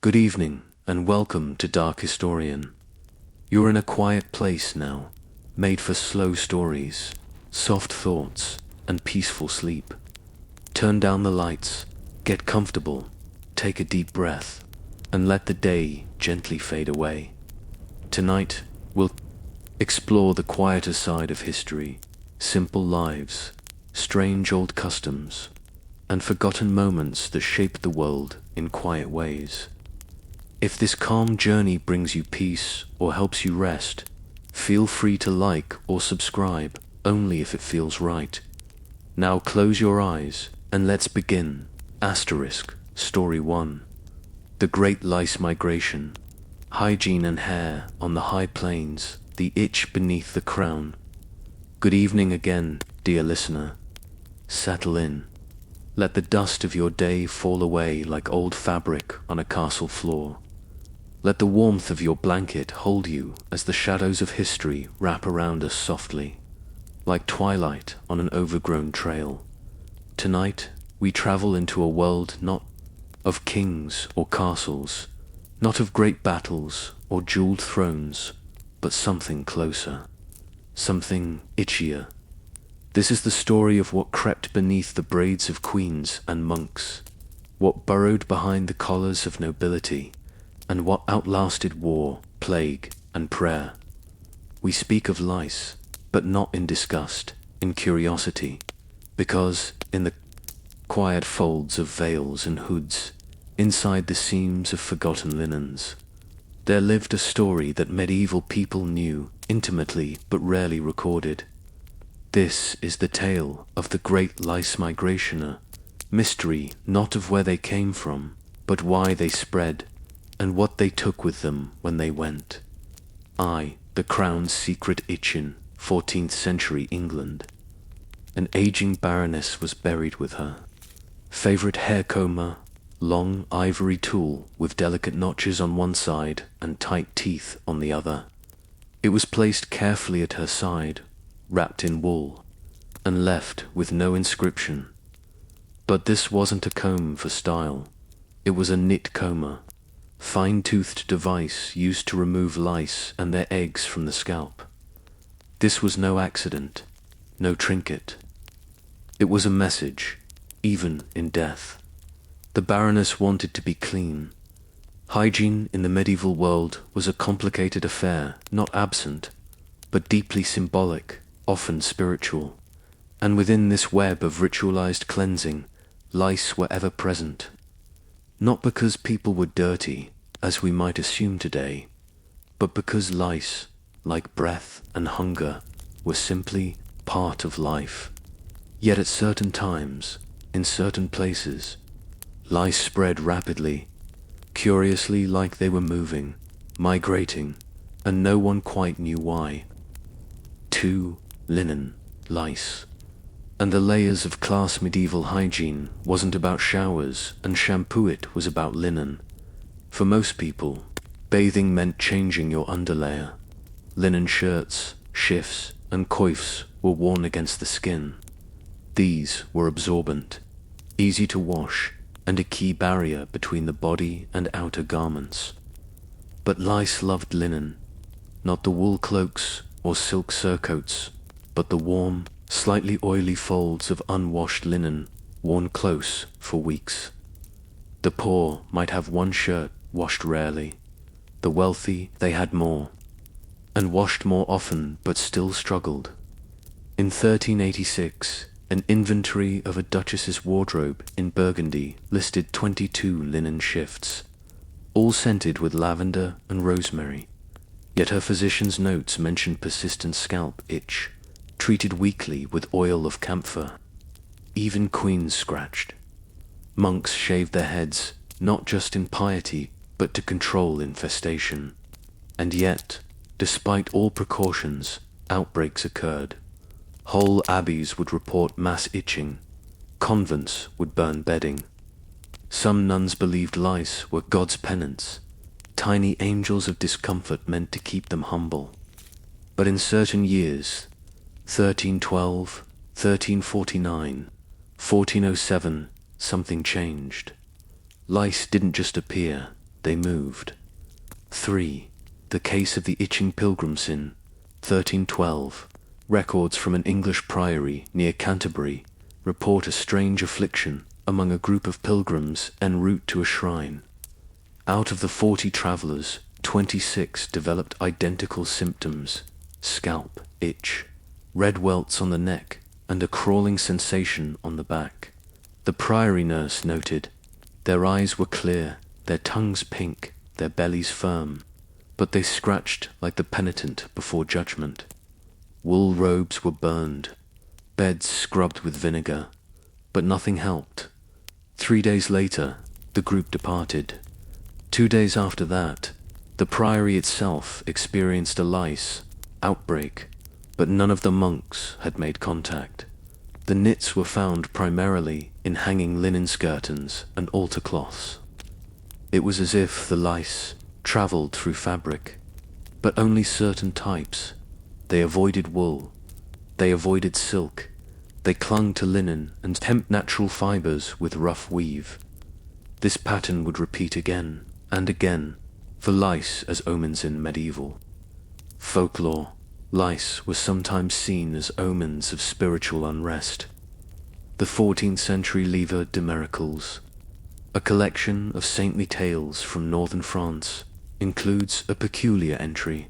Good evening, and welcome to Dark Historian. You're in a quiet place now, made for slow stories, soft thoughts, and peaceful sleep. Turn down the lights, get comfortable, take a deep breath, and let the day gently fade away. Tonight, we'll explore the quieter side of history, simple lives, strange old customs, and forgotten moments that shaped the world in quiet ways. If this calm journey brings you peace or helps you rest, feel free to like or subscribe only if it feels right. Now close your eyes and let's begin. Story 1. The Great Lice Migration. Hygiene and hair on the high plains, the itch beneath the crown. Good evening again, dear listener. Settle in. Let the dust of your day fall away like old fabric on a castle floor. Let the warmth of your blanket hold you as the shadows of history wrap around us softly, like twilight on an overgrown trail. Tonight, we travel into a world not of kings or castles, not of great battles or jeweled thrones, but something closer, something itchier. This is the story of what crept beneath the braids of queens and monks, what burrowed behind the collars of nobility, and what outlasted war, plague, and prayer. We speak of lice, but not in disgust, in curiosity, because in the quiet folds of veils and hoods, inside the seams of forgotten linens, there lived a story that medieval people knew intimately but rarely recorded. This is the tale of the Great Lice Migration, mystery not of where they came from, but why they spread, and what they took with them when they went. The Crown's secret itchin, 14th century England. An aging baroness was buried with her. Favorite hair comber, long ivory tool with delicate notches on one side and tight teeth on the other. It was placed carefully at her side, wrapped in wool, and left with no inscription. But this wasn't a comb for style. It was a knit comber, fine-toothed device used to remove lice and their eggs from the scalp. This was no accident, no trinket. It was a message, even in death. The Baroness wanted to be clean. Hygiene in the medieval world was a complicated affair, not absent, but deeply symbolic, often spiritual. And within this web of ritualized cleansing, lice were ever present. Not because people were dirty, as we might assume today, but because lice, like breath and hunger, were simply part of life. Yet at certain times, in certain places, lice spread rapidly, curiously like they were moving, migrating, and no one quite knew why. 2. Linen, lice. And the layers of class medieval hygiene wasn't about showers and shampoo, it was about linen. For most people, bathing meant changing your underlayer. Linen shirts, shifts, and coifs were worn against the skin. These were absorbent, easy to wash, and a key barrier between the body and outer garments. But lice loved linen, not the wool cloaks or silk surcoats, but the warm, slightly oily folds of unwashed linen worn close for weeks. The poor might have one shirt washed rarely. The wealthy, they had more, and washed more often but still struggled. In 1386, an inventory of a duchess's wardrobe in Burgundy listed 22 linen shifts, all scented with lavender and rosemary. Yet her physician's notes mentioned persistent scalp itch, treated weekly with oil of camphor. Even queens scratched. Monks shaved their heads, not just in piety, but to control infestation. And yet, despite all precautions, outbreaks occurred. Whole abbeys would report mass itching. Convents would burn bedding. Some nuns believed lice were God's penance, tiny angels of discomfort meant to keep them humble. But in certain years, 1312, 1349, 1407, something changed. Lice didn't just appear, they moved. 3. The case of the itching pilgrims in 1312. Records from an English priory near Canterbury report a strange affliction among a group of pilgrims en route to a shrine. Out of the 40 travelers, 26 developed identical symptoms: scalp itch, red welts on the neck, and a crawling sensation on the back. The priory nurse noted, their eyes were clear, their tongues pink, their bellies firm, but they scratched like the penitent before judgment. Wool robes were burned, beds scrubbed with vinegar, but nothing helped. 3 days later, the group departed. 2 days after that, the priory itself experienced a lice outbreak, but none of the monks had made contact. The nits were found primarily in hanging linen skirtons and altar cloths. It was as if the lice traveled through fabric, but only certain types. They avoided wool, they avoided silk, they clung to linen and hemp natural fibers with rough weave. This pattern would repeat again and again, for lice as omens in medieval folklore. Lice were sometimes seen as omens of spiritual unrest. The 14th century Livre de Miracles, a collection of saintly tales from northern France, includes a peculiar entry.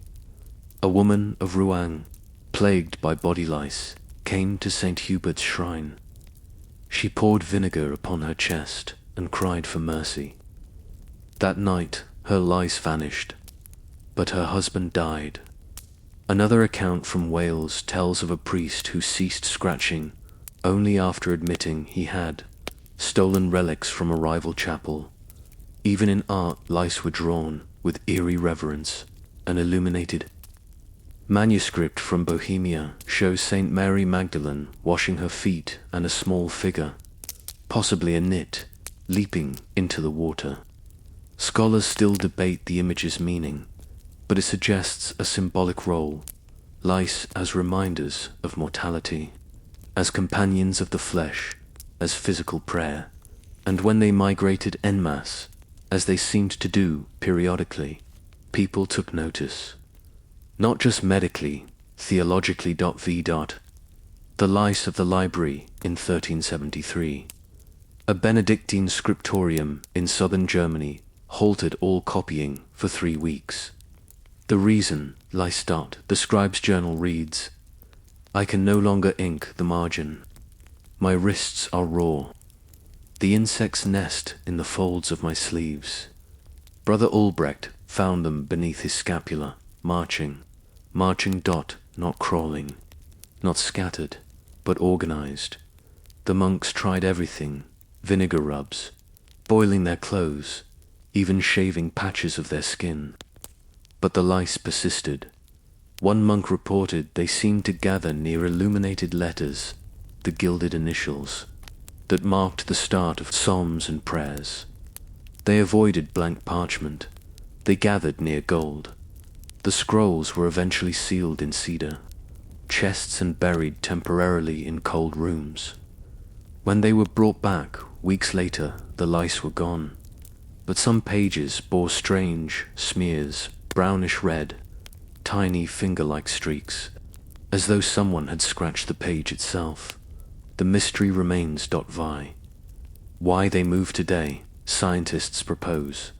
A woman of Rouen, plagued by body lice, came to St. Hubert's shrine. She poured vinegar upon her chest and cried for mercy. That night her lice vanished, but her husband died. Another account from Wales tells of a priest who ceased scratching only after admitting he had stolen relics from a rival chapel. Even in art, lice were drawn with eerie reverence and illuminated. Manuscript from Bohemia shows Saint Mary Magdalene washing her feet and a small figure, possibly a nit, leaping into the water. Scholars still debate the image's meaning, but it suggests a symbolic role: lice as reminders of mortality, as companions of the flesh, as physical prayer, and when they migrated en masse, as they seemed to do periodically, people took notice. Not just medically, theologically. V. The Lice of the Library in 1373. A Benedictine scriptorium in southern Germany halted all copying for 3 weeks. The reason, lice. The scribe's journal reads, "I can no longer ink the margin. My wrists are raw. The insects nest in the folds of my sleeves." Brother Albrecht found them beneath his scapula, marching. Not crawling, not scattered, but organized. The monks tried everything: vinegar rubs, boiling their clothes, even shaving patches of their skin. But the lice persisted. One monk reported they seemed to gather near illuminated letters, the gilded initials, that marked the start of psalms and prayers. They avoided blank parchment. They gathered near gold. The scrolls were eventually sealed in cedar, chests, and buried temporarily in cold rooms. When they were brought back weeks later, the lice were gone, but some pages bore strange smears, brownish red, tiny finger-like streaks, as though someone had scratched the page itself. The mystery remains. Why they move today, scientists propose.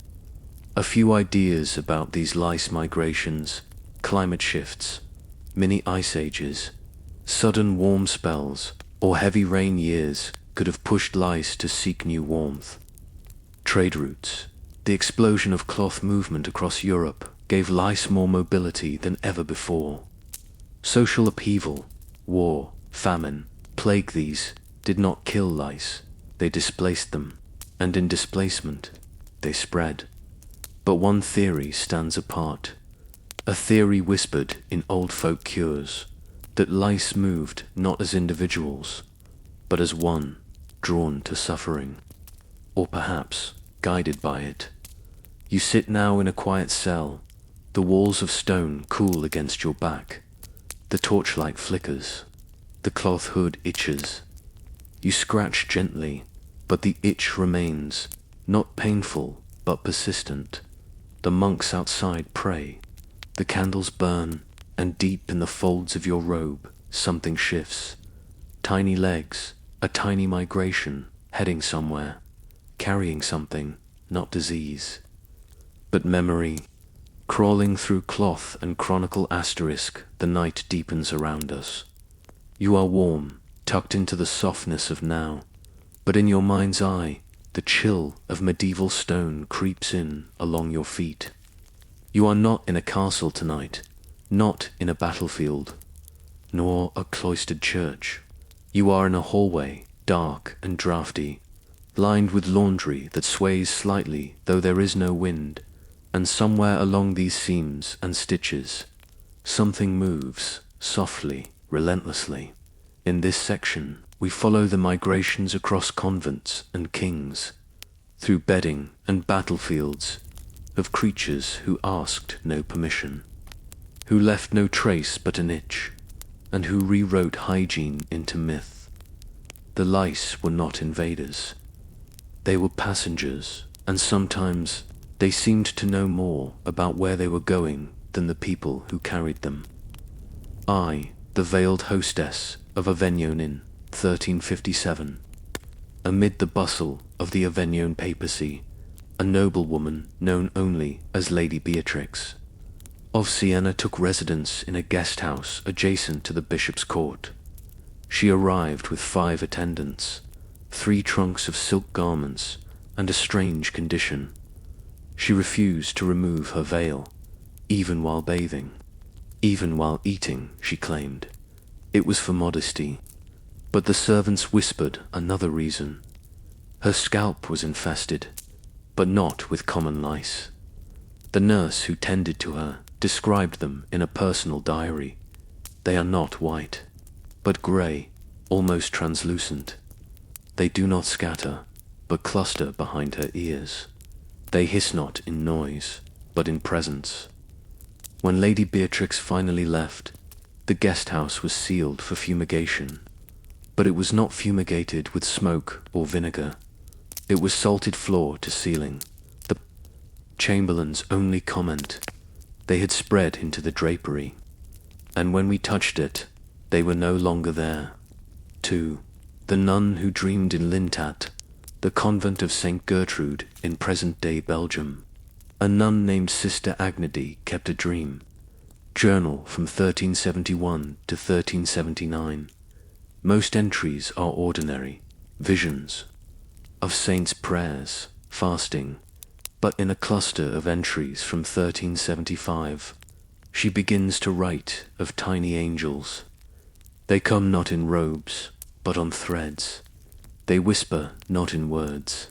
A few ideas about these lice migrations: climate shifts, mini ice ages, sudden warm spells, or heavy rain years could have pushed lice to seek new warmth. Trade routes. The explosion of cloth movement across Europe gave lice more mobility than ever before. Social upheaval, war, famine, plague. These did not kill lice, they displaced them, and in displacement, they spread. But one theory stands apart, a theory whispered in old folk cures, that lice moved not as individuals, but as one drawn to suffering, or perhaps guided by it. You sit now in a quiet cell, the walls of stone cool against your back, the torchlight flickers, the cloth hood itches. You scratch gently, but the itch remains, not painful, but persistent. The monks outside pray. The candles burn, and deep in the folds of your robe, something shifts. Tiny legs, a tiny migration, heading somewhere, carrying something, not disease, but memory. Crawling through cloth and chronicle asterisk, the night deepens around us. You are warm, tucked into the softness of now, but in your mind's eye, the chill of medieval stone creeps in along your feet. You are not in a castle tonight, not in a battlefield, nor a cloistered church. You are in a hallway, dark and draughty, lined with laundry that sways slightly though there is no wind, and somewhere along these seams and stitches, something moves, softly, relentlessly. In this section, we follow the migrations across convents and kings, through bedding and battlefields, of creatures who asked no permission, who left no trace but an itch, and who rewrote hygiene into myth. The lice were not invaders. They were passengers, and sometimes they seemed to know more about where they were going than the people who carried them. I, the veiled hostess of Avignon in 1357. Amid the bustle of the Avignon papacy, a noblewoman known only as Lady Beatrix of Siena took residence in a guest house adjacent to the bishop's court. She arrived with 5 attendants, 3 trunks of silk garments, and a strange condition. She refused to remove her veil, even while bathing, even while eating, she claimed. It was for modesty, but the servants whispered another reason. Her scalp was infested, but not with common lice. The nurse who tended to her described them in a personal diary. They are not white, but grey, almost translucent. They do not scatter, but cluster behind her ears. They hiss not in noise, but in presence. When Lady Beatrix finally left, the guest house was sealed for fumigation. But it was not fumigated with smoke or vinegar. It was salted floor to ceiling. The chamberlain's only comment: they had spread into the drapery, and when we touched it, they were no longer there. 2. The nun who dreamed in Lintat, the convent of St. Gertrude in present-day Belgium. A nun named Sister Agnedy kept a dream journal from 1371 to 1379. Most entries are ordinary visions of saints' prayers, fasting, but in a cluster of entries from 1375, she begins to write of tiny angels. They come not in robes, but on threads. They whisper not in words,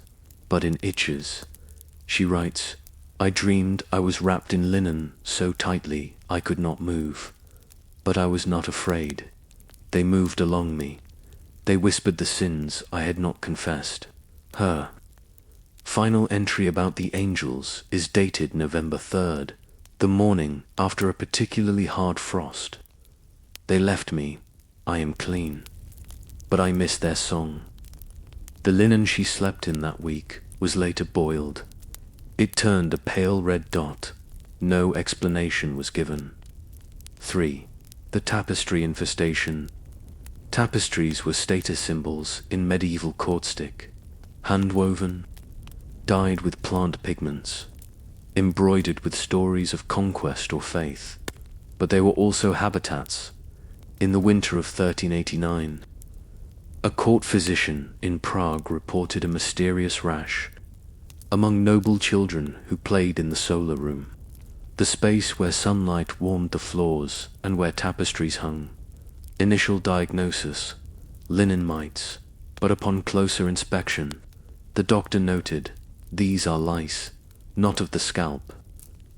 but in itches. She writes, I dreamed I was wrapped in linen so tightly I could not move, but I was not afraid. They moved along me. They whispered the sins I had not confessed. Her final entry about the angels is dated November 3rd, the morning after a particularly hard frost. They left me, I am clean, but I miss their song. The linen she slept in that week was later boiled. It turned a pale red dot. No explanation was given. 3. The tapestry infestation. Tapestries were status symbols in medieval courtstick, hand-woven, dyed with plant pigments, embroidered with stories of conquest or faith, but they were also habitats. In the winter of 1389, a court physician in Prague reported a mysterious rash among noble children who played in the solar room, the space where sunlight warmed the floors and where tapestries hung. Initial diagnosis: linen mites, but upon closer inspection, the doctor noted, these are lice, not of the scalp.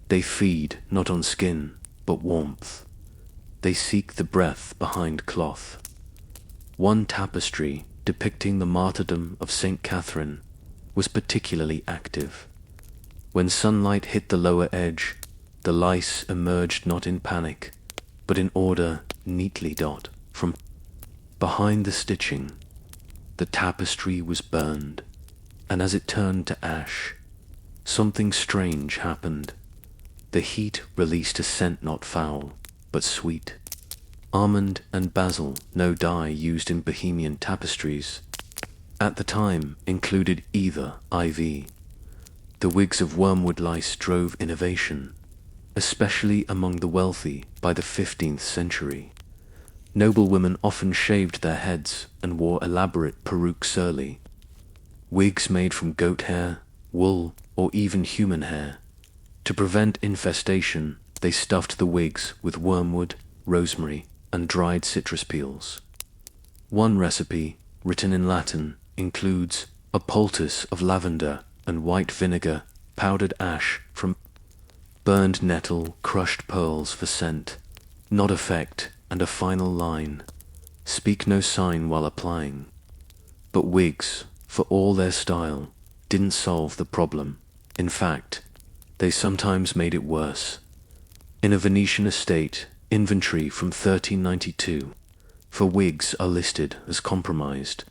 They feed not on skin, but warmth. They seek the breath behind cloth. One tapestry depicting the martyrdom of Saint Catherine was particularly active. When sunlight hit the lower edge, the lice emerged not in panic, but in order neatly dot from behind the stitching. The tapestry was burned, and as it turned to ash, something strange happened. The heat released a scent not foul, but sweet. Almond and basil, no dye used in Bohemian tapestries, at the time included either IV. The wigs of wormwood lice drove innovation, especially among the wealthy by the 15th century. Noblewomen often shaved their heads and wore elaborate perukes early. Wigs made from goat hair, wool, or even human hair. To prevent infestation, they stuffed the wigs with wormwood, rosemary, and dried citrus peels. One recipe, written in Latin, includes a poultice of lavender and white vinegar, powdered ash from burned nettle, crushed pearls for scent, not effect, and a final line: speak no sign while applying. But wigs, for all their style, didn't solve the problem. In fact, they sometimes made it worse. In a Venetian estate, inventory from 1392 for wigs are listed as compromised.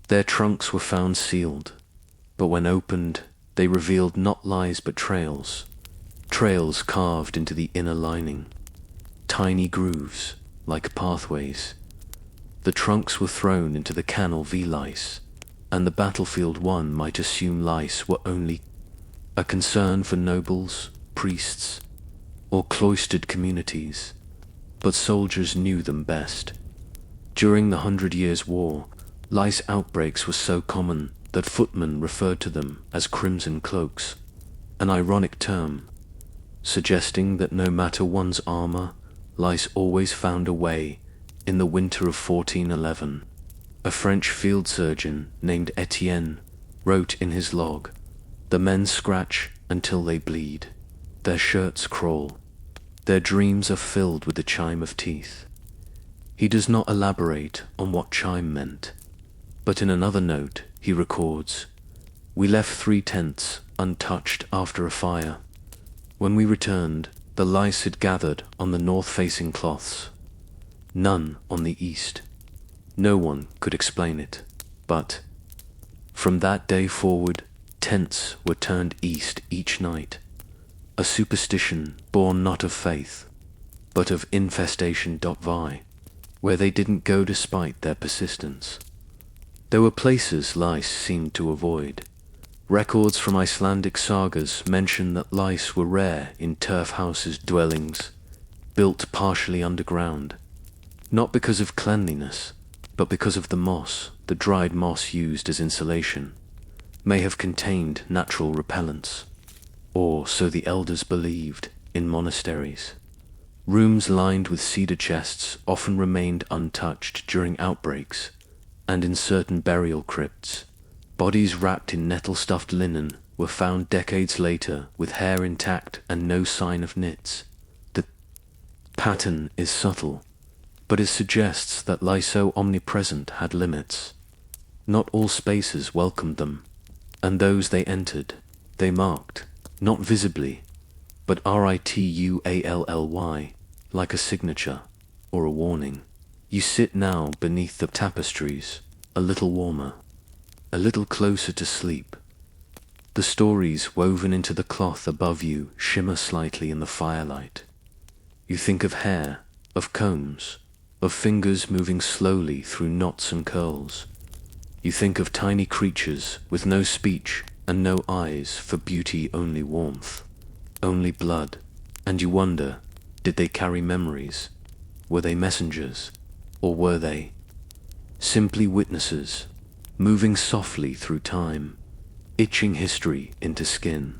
Their trunks were found sealed, but when opened, they revealed not lies but trails. Trails carved into the inner lining. Tiny grooves, like pathways. The trunks were thrown into the canal v lice, and the battlefield one might assume lice were only a concern for nobles, priests, or cloistered communities, but soldiers knew them best. During the 100 Years' War, lice outbreaks were so common that footmen referred to them as crimson cloaks, an ironic term, suggesting that no matter one's armor, lice always found a way. In the winter of 1411, a French field surgeon named Etienne wrote in his log, "The men scratch until they bleed. Their shirts crawl. Their dreams are filled with the chime of teeth." He does not elaborate on what chime meant, but in another note he records, "We left 3 tents untouched after a fire. When we returned, the lice had gathered on the north-facing cloths, none on the east. No one could explain it, but from that day forward, tents were turned east each night, a superstition born not of faith, but of infestation. Vi, where they didn't go despite their persistence. There were places lice seemed to avoid. Records from Icelandic sagas mention that lice were rare in turf houses, dwellings, built partially underground, not because of cleanliness, but because of the moss. The dried moss used as insulation may have contained natural repellents, or so the elders believed in monasteries. Rooms lined with cedar chests often remained untouched during outbreaks, and in certain burial crypts, bodies wrapped in nettle-stuffed linen were found decades later with hair intact and no sign of nits. The pattern is subtle, but it suggests that lice so omnipresent had limits. Not all spaces welcomed them, and those they entered, they marked, not visibly, but ritually, like a signature or a warning. You sit now beneath the tapestries, a little warmer, a little closer to sleep. The stories woven into the cloth above you shimmer slightly in the firelight. You think of hair, of combs, of fingers moving slowly through knots and curls. You think of tiny creatures with no speech and no eyes for beauty, only warmth, only blood, and you wonder, did they carry memories? Were they messengers, or were they simply witnesses, moving softly through time, itching history into skin?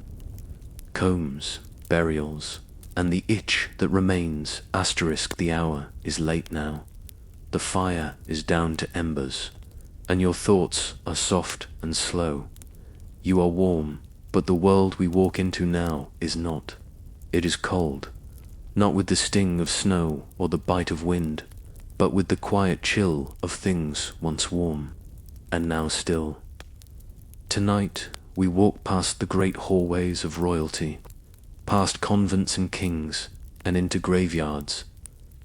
Combs, burials, and the itch that remains, asterisk the hour is late now. The fire is down to embers, and your thoughts are soft and slow. You are warm, but the world we walk into now is not. It is cold, not with the sting of snow or the bite of wind, but with the quiet chill of things once warm, and now still. Tonight, we walk past the great hallways of royalty, past convents and kings, and into graveyards,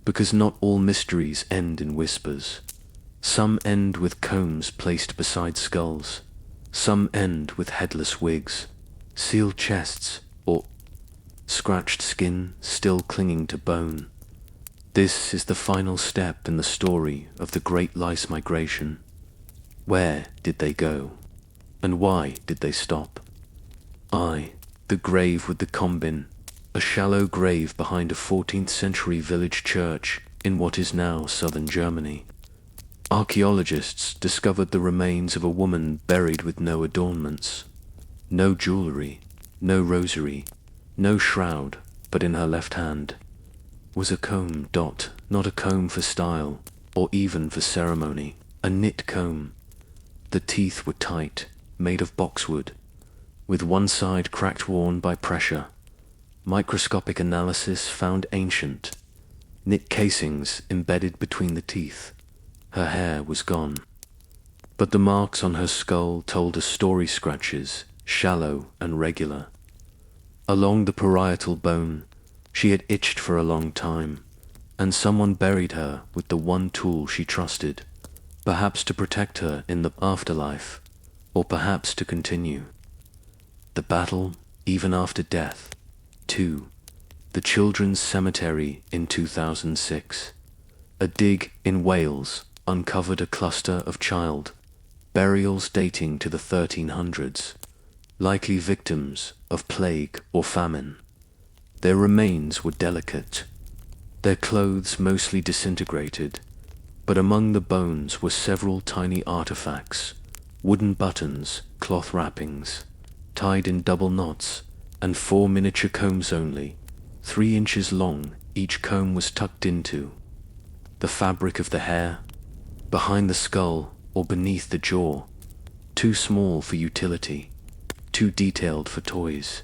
because not all mysteries end in whispers. Some end with combs placed beside skulls, some end with headless wigs, sealed chests, or scratched skin still clinging to bone. This is the final step in the story of the Great Lice Migration. Where did they go? And why did they stop? The grave with the combin, a shallow grave behind a 14th century village church in what is now southern Germany. Archaeologists discovered the remains of a woman buried with no adornments, no jewelry, no rosary, no shroud, but in her left hand was a comb. Not a comb for style, or even for ceremony, a knit comb. The teeth were tight, made of boxwood, with one side cracked worn by pressure. Microscopic analysis found ancient, knit casings embedded between the teeth. Her hair was gone, but the marks on her skull told us story scratches, shallow and regular. Along the parietal bone, she had itched for a long time, and someone buried her with the one tool she trusted, perhaps to protect her in the afterlife, or perhaps to continue the battle even after death. 2. The Children's Cemetery in 2006. A dig in Wales uncovered a cluster of child burials dating to the 1300s, likely victims of plague or famine. Their remains were delicate, their clothes mostly disintegrated, but among the bones were several tiny artifacts, wooden buttons, cloth wrappings, tied in double knots, and 4 miniature combs only, 3 inches long. Each comb was tucked into the fabric of the hair, behind the skull or beneath the jaw, too small for utility, too detailed for toys.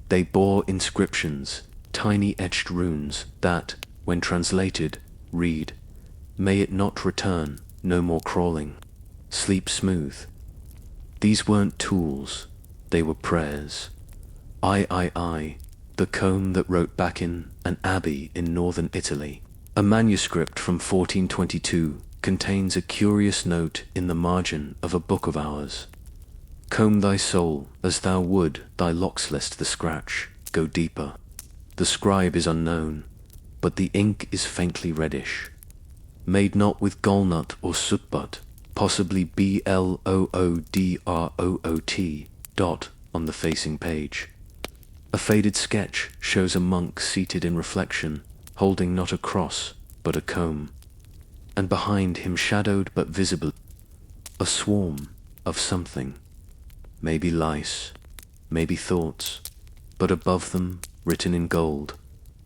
They bore inscriptions, tiny etched runes that, when translated, read, "May it not return, no more crawling. Sleep smooth." These weren't tools, they were prayers. The comb that wrote back in an abbey in northern Italy. A manuscript from 1422 contains a curious note in the margin of a book of hours. "Comb thy soul as thou would thy locks, lest the scratch go deeper." The scribe is unknown, but the ink is faintly reddish. Made not with gallnut or sootbutt, possibly BLOODROOT dot on the facing page. A faded sketch shows a monk seated in reflection, holding not a cross, but a comb, and behind him, shadowed but visible, a swarm of something. Maybe lice, maybe thoughts, but above them, written in gold,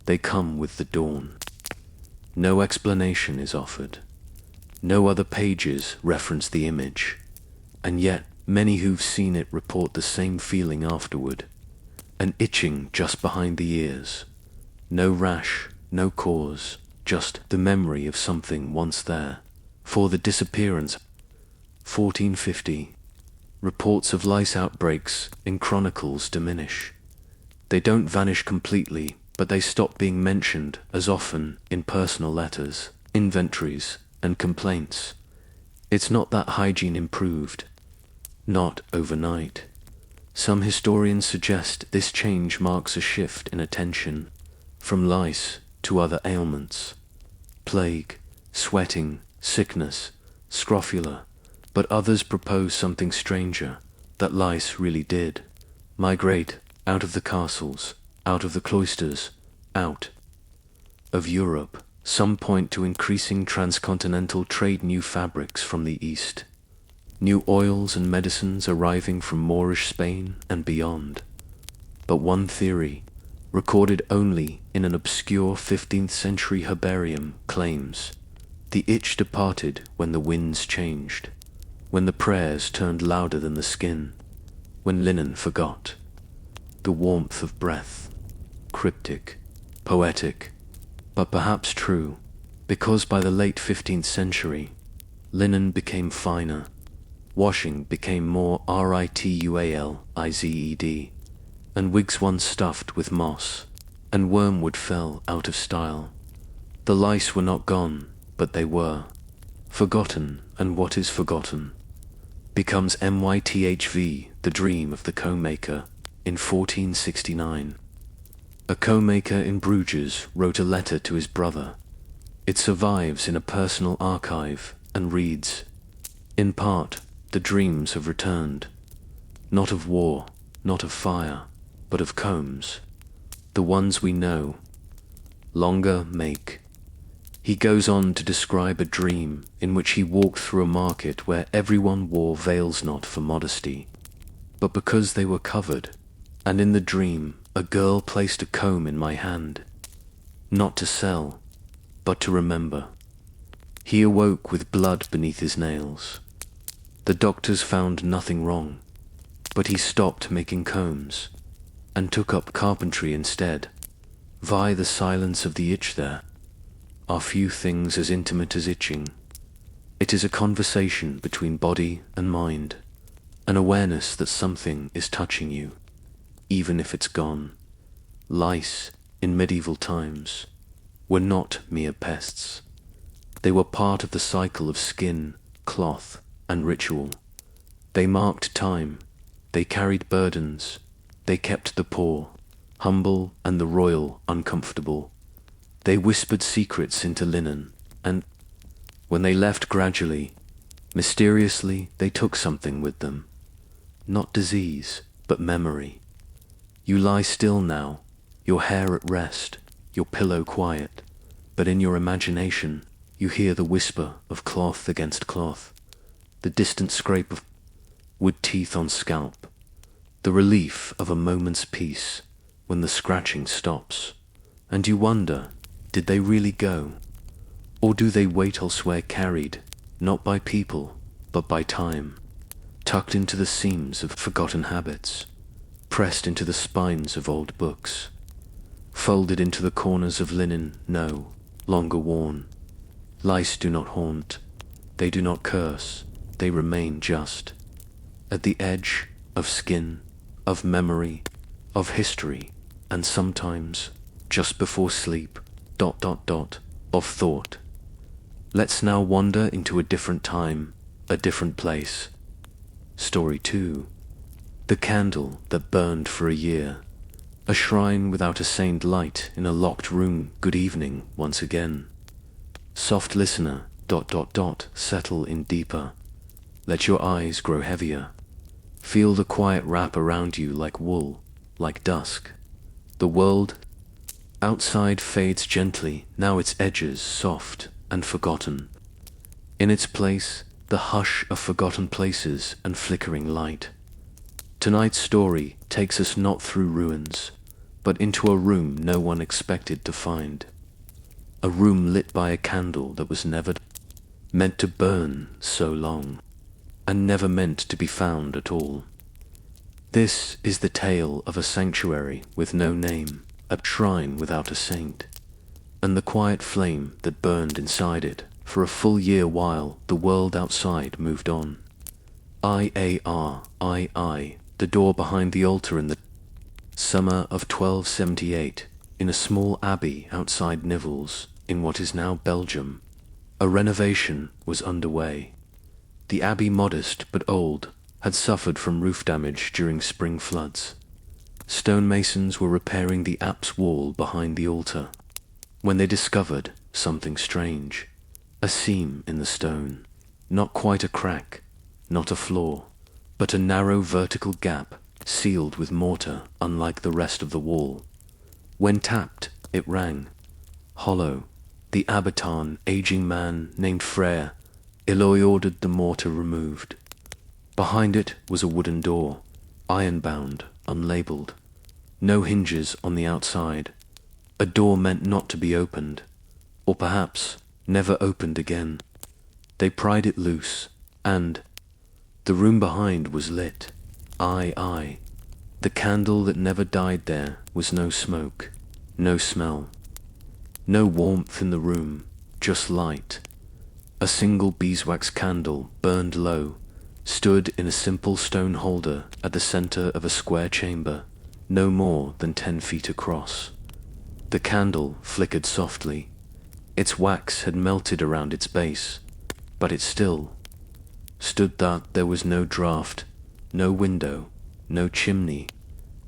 "They come with the dawn." No explanation is offered. No other pages reference the image, and yet many who've seen it report the same feeling afterward. An itching just behind the ears. No rash, no cause, just the memory of something once there. For the disappearance. 1450. Reports of lice outbreaks in chronicles diminish. They don't vanish completely, but they stop being mentioned as often in personal letters, inventories, and complaints. It's not that hygiene improved. Not overnight. Some historians suggest this change marks a shift in attention from lice to other ailments. Plague, sweating, sickness, scrofula, but others propose something stranger, that lice really did migrate out of the castles, out of the cloisters, out of Europe. Some point to increasing transcontinental trade, new fabrics from the East, new oils and medicines arriving from Moorish Spain and beyond. But one theory, recorded only in an obscure 15th century herbarium, claims the itch departed when the winds changed, when the prayers turned louder than the skin, when linen forgot the warmth of breath. Cryptic, poetic, but perhaps true, because by the late 15th century, linen became finer, washing became more ritualized, and wigs once stuffed with moss and wormwood fell out of style. The lice were not gone, but they were forgotten, and what is forgotten becomes mythv, the dream of the comb maker, in 1469. A comb-maker in Bruges wrote a letter to his brother. It survives in a personal archive and reads, "In part, the dreams have returned, not of war, not of fire, but of combs, the ones we know, longer make." He goes on to describe a dream in which he walked through a market where everyone wore veils not for modesty, but because they were covered, and in the dream a girl placed a comb in my hand, not to sell, but to remember. He awoke with blood beneath his nails. The doctors found nothing wrong, but he stopped making combs and took up carpentry instead. Via the silence of the itch there are few things as intimate as itching. It is a conversation between body and mind, an awareness that something is touching you, even if it's gone. Lice, in medieval times, were not mere pests. They were part of the cycle of skin, cloth, and ritual. They marked time, they carried burdens, they kept the poor, humble, and the royal uncomfortable. They whispered secrets into linen, and when they left gradually, mysteriously, they took something with them. Not disease, but memory. You lie still now, your hair at rest, your pillow quiet, but in your imagination, you hear the whisper of cloth against cloth, the distant scrape of wood teeth on scalp, the relief of a moment's peace when the scratching stops, and you wonder, did they really go? Or do they wait elsewhere, carried, not by people, but by time, tucked into the seams of forgotten habits, pressed into the spines of old books, folded into the corners of linen no longer worn? Lice do not haunt, they do not curse, they remain just at the edge of skin, of memory, of history, and sometimes just before sleep, of thought. Let's now wander into a different time, a different place. Story 2. The candle that burned for a year. A shrine without a saint light in a locked room. Good evening once again. Soft listener, settle in deeper. Let your eyes grow heavier. Feel the quiet wrap around you like wool, like dusk. The world outside fades gently, now its edges soft and forgotten. In its place, the hush of forgotten places and flickering light. Tonight's story takes us not through ruins, but into a room no one expected to find. A room lit by a candle that was never meant to burn so long, and never meant to be found at all. This is the tale of a sanctuary with no name, a shrine without a saint, and the quiet flame that burned inside it for a full year while the world outside moved on. The door behind the altar in the summer of 1278, in a small abbey outside Nivelles, in what is now Belgium. A renovation was underway. The abbey, modest but old, had suffered from roof damage during spring floods. Stonemasons were repairing the apse wall behind the altar when they discovered something strange. A seam in the stone, not quite a crack, not a flaw, but a narrow vertical gap sealed with mortar unlike the rest of the wall. When tapped, it rang. Hollow. The abbot, aging man named Frere, Eloy ordered the mortar removed. Behind it was a wooden door, iron-bound, unlabeled. No hinges on the outside. A door meant not to be opened, or perhaps never opened again. They pried it loose, and the room behind was lit. The candle that never died there was no smoke, no smell, no warmth in the room, just light. A single beeswax candle, burned low, stood in a simple stone holder at the center of a square chamber, no more than 10 feet across. The candle flickered softly. Its wax had melted around its base, but it still stood. That there was no draught, no window, no chimney,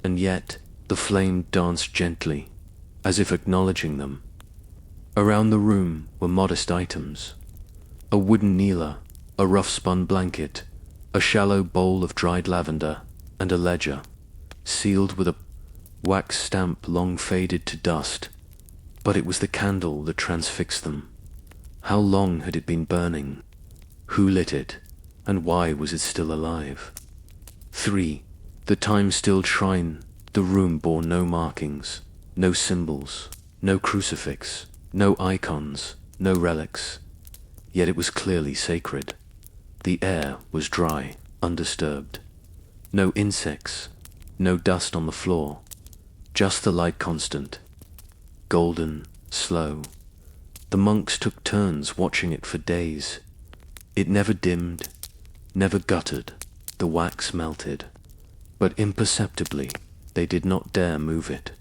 and yet the flame danced gently, as if acknowledging them. Around the room were modest items: a wooden kneeler, a rough-spun blanket, a shallow bowl of dried lavender, and a ledger, sealed with a wax stamp long faded to dust. But it was the candle that transfixed them. How long had it been burning? Who lit it, and why was it still alive? 3. The time-stilled shrine. The room bore no markings, no symbols, no crucifix, no icons, no relics. Yet it was clearly sacred. The air was dry, undisturbed. No insects, no dust on the floor, just the light constant, golden, slow. The monks took turns watching it for days. It never dimmed, never guttered. The wax melted, but imperceptibly they did not dare move it.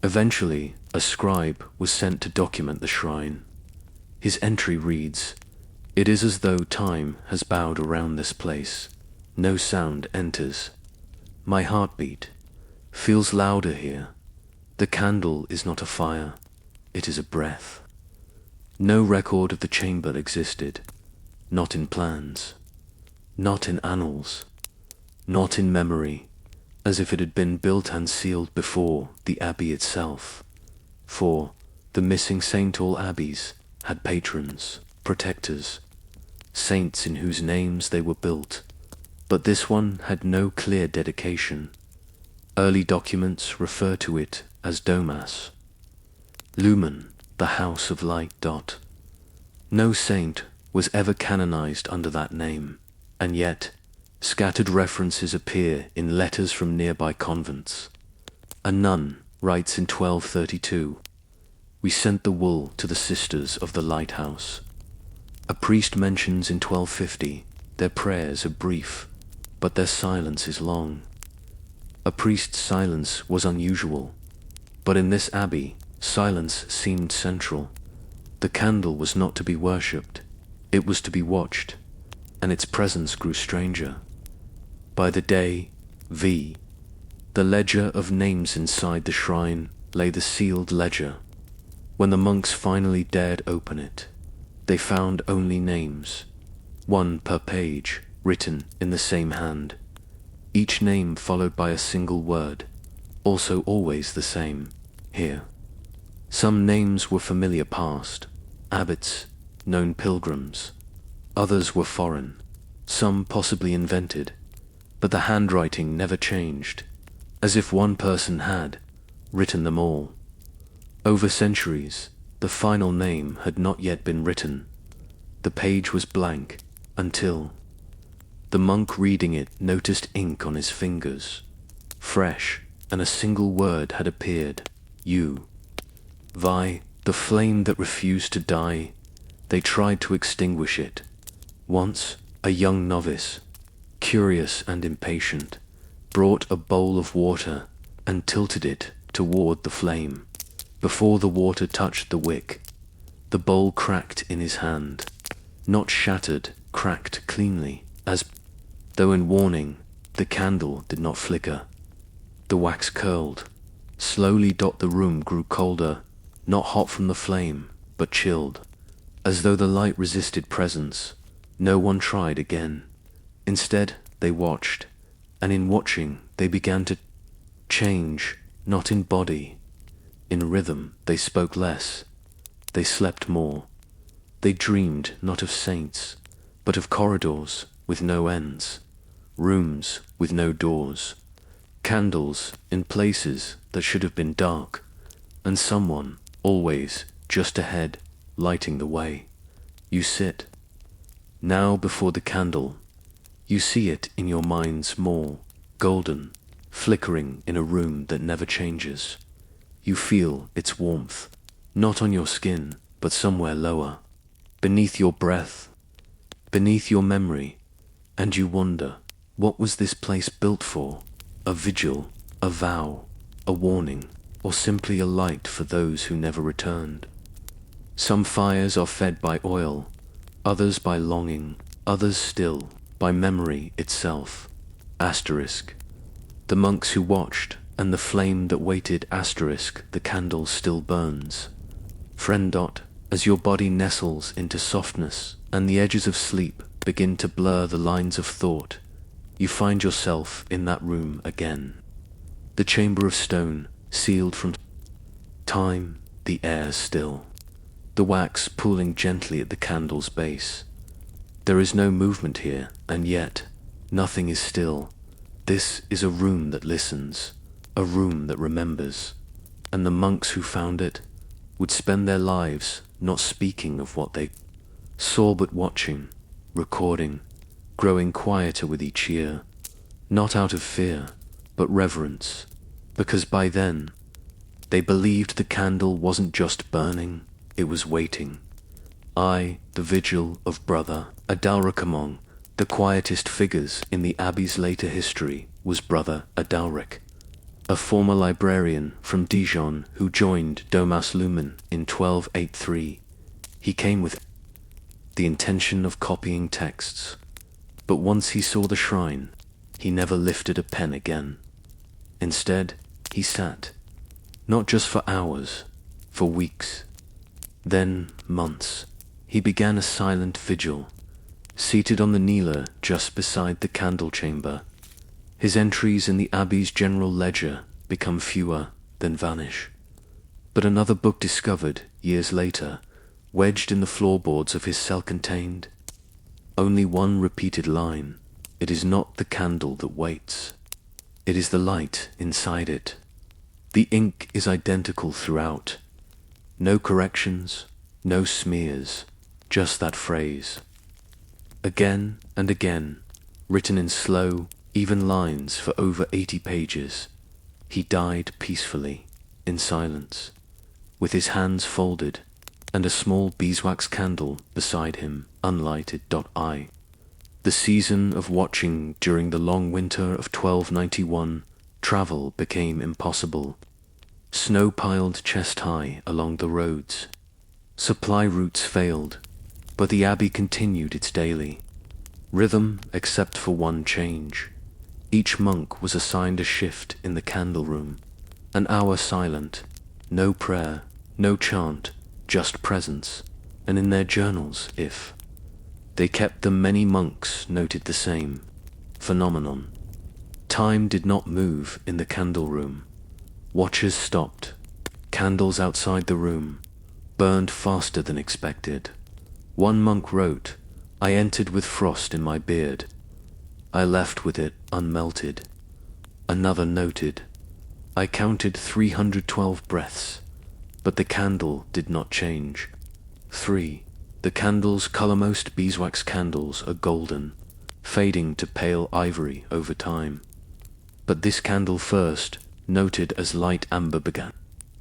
Eventually, a scribe was sent to document the shrine. His entry reads, "It is as though time has bowed around this place. No sound enters. My heartbeat feels louder here. The candle is not a fire, it is a breath." No record of the chamber existed, not in plans, not in annals, not in memory, as if it had been built and sealed before the abbey itself. For the missing St. All abbeys had patrons, protectors, saints in whose names they were built, but this one had no clear dedication. Early documents refer to it as Domas. Lumen, the house of light. No saint was ever canonized under that name, and yet scattered references appear in letters from nearby convents. A nun writes in 1232, "We sent the wool to the sisters of the lighthouse." A priest mentions in 1250, "Their prayers are brief, but their silence is long." A priest's silence was unusual, but in this abbey, silence seemed central. The candle was not to be worshipped, it was to be watched, and its presence grew stranger. By the day, the ledger of names inside the shrine lay the sealed ledger. When the monks finally dared open it, they found only names, one per page, written in the same hand, each name followed by a single word, also always the same, here. Some names were familiar past, abbots, known pilgrims. Others were foreign, some possibly invented, but the handwriting never changed, as if one person had written them all. Over centuries, the final name had not yet been written. The page was blank until the monk reading it noticed ink on his fingers, fresh, and a single word had appeared, "You." The flame that refused to die. They tried to extinguish it. Once, a young novice, curious and impatient, brought a bowl of water and tilted it toward the flame. Before the water touched the wick, the bowl cracked in his hand. Not shattered, cracked cleanly, as though in warning. The candle did not flicker. The wax curled. Slowly. The room grew colder, not hot from the flame, but chilled, as though the light resisted presence. No one tried again. Instead, they watched, and in watching, they began to change, not in body. In rhythm, they spoke less. They slept more. They dreamed not of saints, but of corridors with no ends, rooms with no doors, candles in places that should have been dark, and someone, always, just ahead, lighting the way. You sit, now before the candle. You see it in your mind's mall, golden, flickering in a room that never changes. You feel its warmth, not on your skin, but somewhere lower, beneath your breath, beneath your memory, and you wonder, what was this place built for? A vigil, a vow, a warning, or simply a light for those who never returned? Some fires are fed by oil, others by longing, others still by memory itself. Asterisk. the monks who watched, and the flame that waited asterisk, the candle still burns. Friend. As your body nestles into softness and the edges of sleep begin to blur the lines of thought, you find yourself in that room again. The chamber of stone, sealed from time, the air still, the wax pulling gently at the candle's base. There is no movement here, and yet nothing is still. This is a room that listens, a room that remembers, and the monks who found it would spend their lives not speaking of what they saw but watching, recording, growing quieter with each year, not out of fear, but reverence, because by then they believed the candle wasn't just burning, it was waiting. The vigil of Brother Adalric. Among the quietest figures in the abbey's later history was Brother Adalric, a former librarian from Dijon who joined Domas Lumen in 1283. He came with the intention of copying texts, but once he saw the shrine, he never lifted a pen again. Instead, he sat, not just for hours, for weeks, then months. He began a silent vigil, seated on the kneeler just beside the candle chamber. His entries in the abbey's general ledger become fewer, then vanish. But another book discovered, years later, wedged in the floorboards of his self-contained. Only one repeated line: it is not the candle that waits. It is the light inside it. The ink is identical throughout. No corrections, no smears, just that phrase. Again and again, written in slow, even lines for over 80 pages, he died peacefully, in silence, with his hands folded and a small beeswax candle beside him, unlighted. The season of watching during the long winter of 1291, travel became impossible. Snow piled chest-high along the roads. Supply routes failed, but the abbey continued its daily rhythm except for one change. Each monk was assigned a shift in the candle room, an hour silent, no prayer, no chant, just presence, and in their journals, if they kept them, many monks noted the same phenomenon. Time did not move in the candle room. Watchers stopped. Candles outside the room burned faster than expected. One monk wrote, "I entered with frost in my beard. I left with it unmelted." Another noted, "I counted 312 breaths, but the candle did not change." 3. The candle's color. Most beeswax candles are golden, fading to pale ivory over time. But this candle, first noted as light amber, began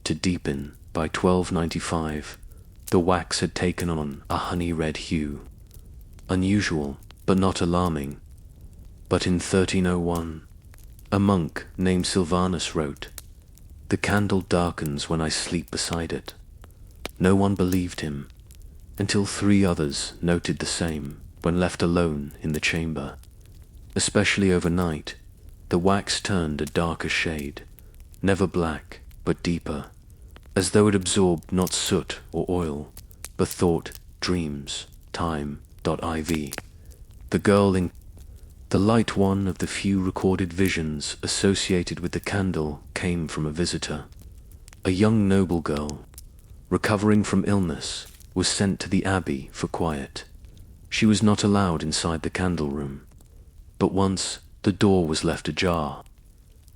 to deepen. By 1295, the wax had taken on a honey-red hue. Unusual, but not alarming. But in 1301, a monk named Sylvanus wrote, "The candle darkens when I sleep beside it." No one believed him, until 3 others noted the same when left alone in the chamber. Especially overnight, the wax turned a darker shade, never black, but deeper, as though it absorbed not soot or oil, but thought, dreams, time. IV. The girl in the light. One of the few recorded visions associated with the candle came from a visitor. A young noble girl, recovering from illness, was sent to the abbey for quiet. She was not allowed inside the candle room, but once the door was left ajar.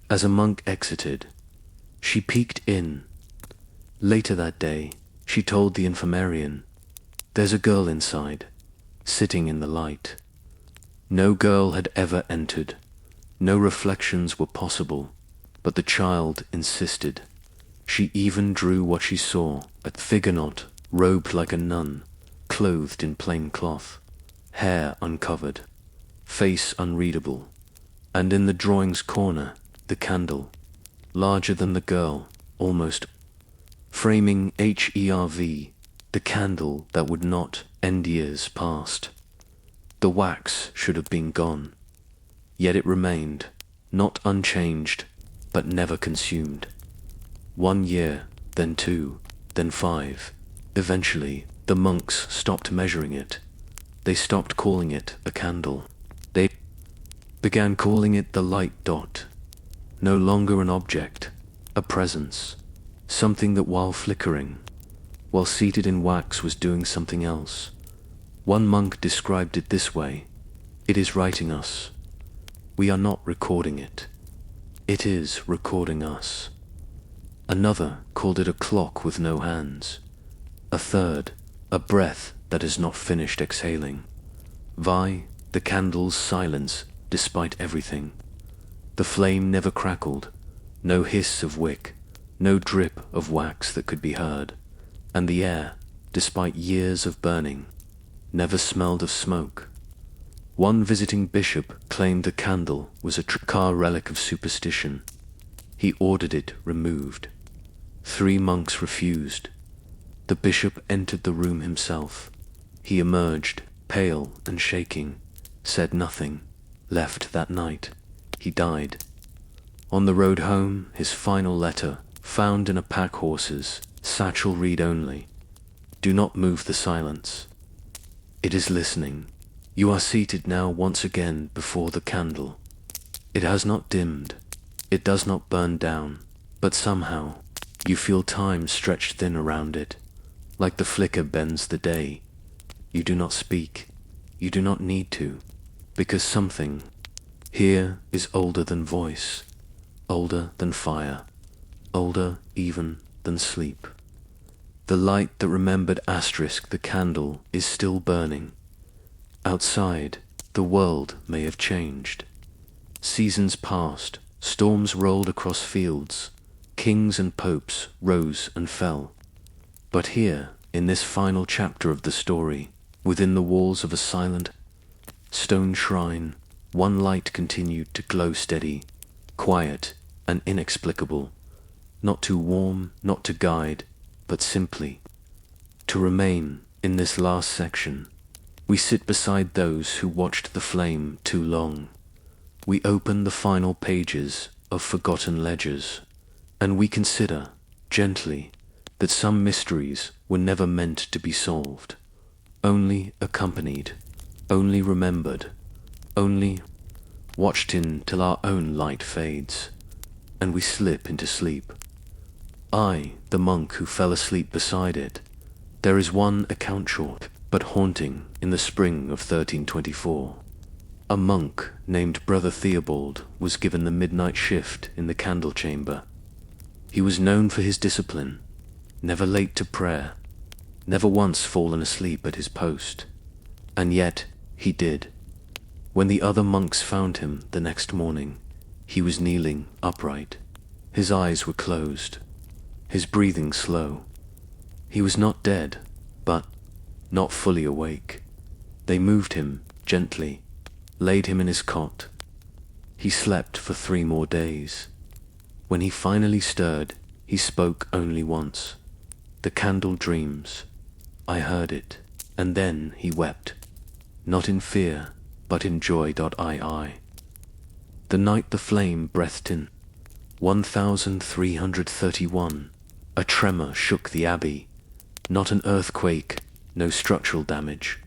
As a monk exited, she peeked in. Later that day, she told the infirmarian, "There's a girl inside, sitting in the light." No girl had ever entered. No reflections were possible, but the child insisted. She even drew what she saw, a figure not robed like a nun, clothed in plain cloth, hair uncovered, face unreadable, and in the drawing's corner, the candle, larger than the girl, almost framing HERV, the candle that would not end years past. The wax should have been gone, yet it remained, not unchanged, but never consumed. 1 year, then 2, then 5. Eventually, the monks stopped measuring it. They stopped calling it a candle. They began calling it the light dot. No longer an object, a presence, something that while flickering, while seated in wax was doing something else. One monk described it this way: it is writing us. We are not recording it. It is recording us. Another called it a clock with no hands. A third, a breath that is not finished exhaling. The candle's silence despite everything. The flame never crackled, no hiss of wick, no drip of wax that could be heard, and the air, despite years of burning, never smelled of smoke. One visiting bishop claimed the candle was a Trikar relic of superstition. He ordered it removed. 3 monks refused. The bishop entered the room himself. He emerged, pale and shaking, said nothing, left that night. He died. On the road home, his final letter, found in a pack horse's satchel, read only: "Do not move the silence. It is listening. You are seated now once again before the candle. It has not dimmed. It does not burn down, but somehow you feel time stretched thin around it, like the flicker bends the day. You do not speak. You do not need to, because something here is older than voice, older than fire, older even than sleep. The light that remembered the candle is still burning. Outside, the world may have changed. Seasons passed, storms rolled across fields, kings and popes rose and fell. But here, in this final chapter of the story, within the walls of a silent stone shrine, one light continued to glow steady, quiet and inexplicable, not too warm, not to guide, but simply to remain. In this last section, we sit beside those who watched the flame too long. We open the final pages of forgotten ledgers, and we consider, gently, that some mysteries were never meant to be solved, only accompanied, only remembered, only watched in till our own light fades, and we slip into sleep. I, the monk who fell asleep beside it. There is one account short, but haunting, in the spring of 1324. A monk named Brother Theobald was given the midnight shift in the candle chamber. He was known for his discipline, never late to prayer, never once fallen asleep at his post. And yet he did. When the other monks found him the next morning, he was kneeling upright. His eyes were closed, his breathing slow. He was not dead, but not fully awake. They moved him gently, laid him in his cot. He slept for 3 more days. When he finally stirred, he spoke only once. "The candle dreams." I heard it, and then he wept, not in fear, but in joy. II. The night the flame breathed in, 1331, a tremor shook the abbey. Not an earthquake, no structural damage,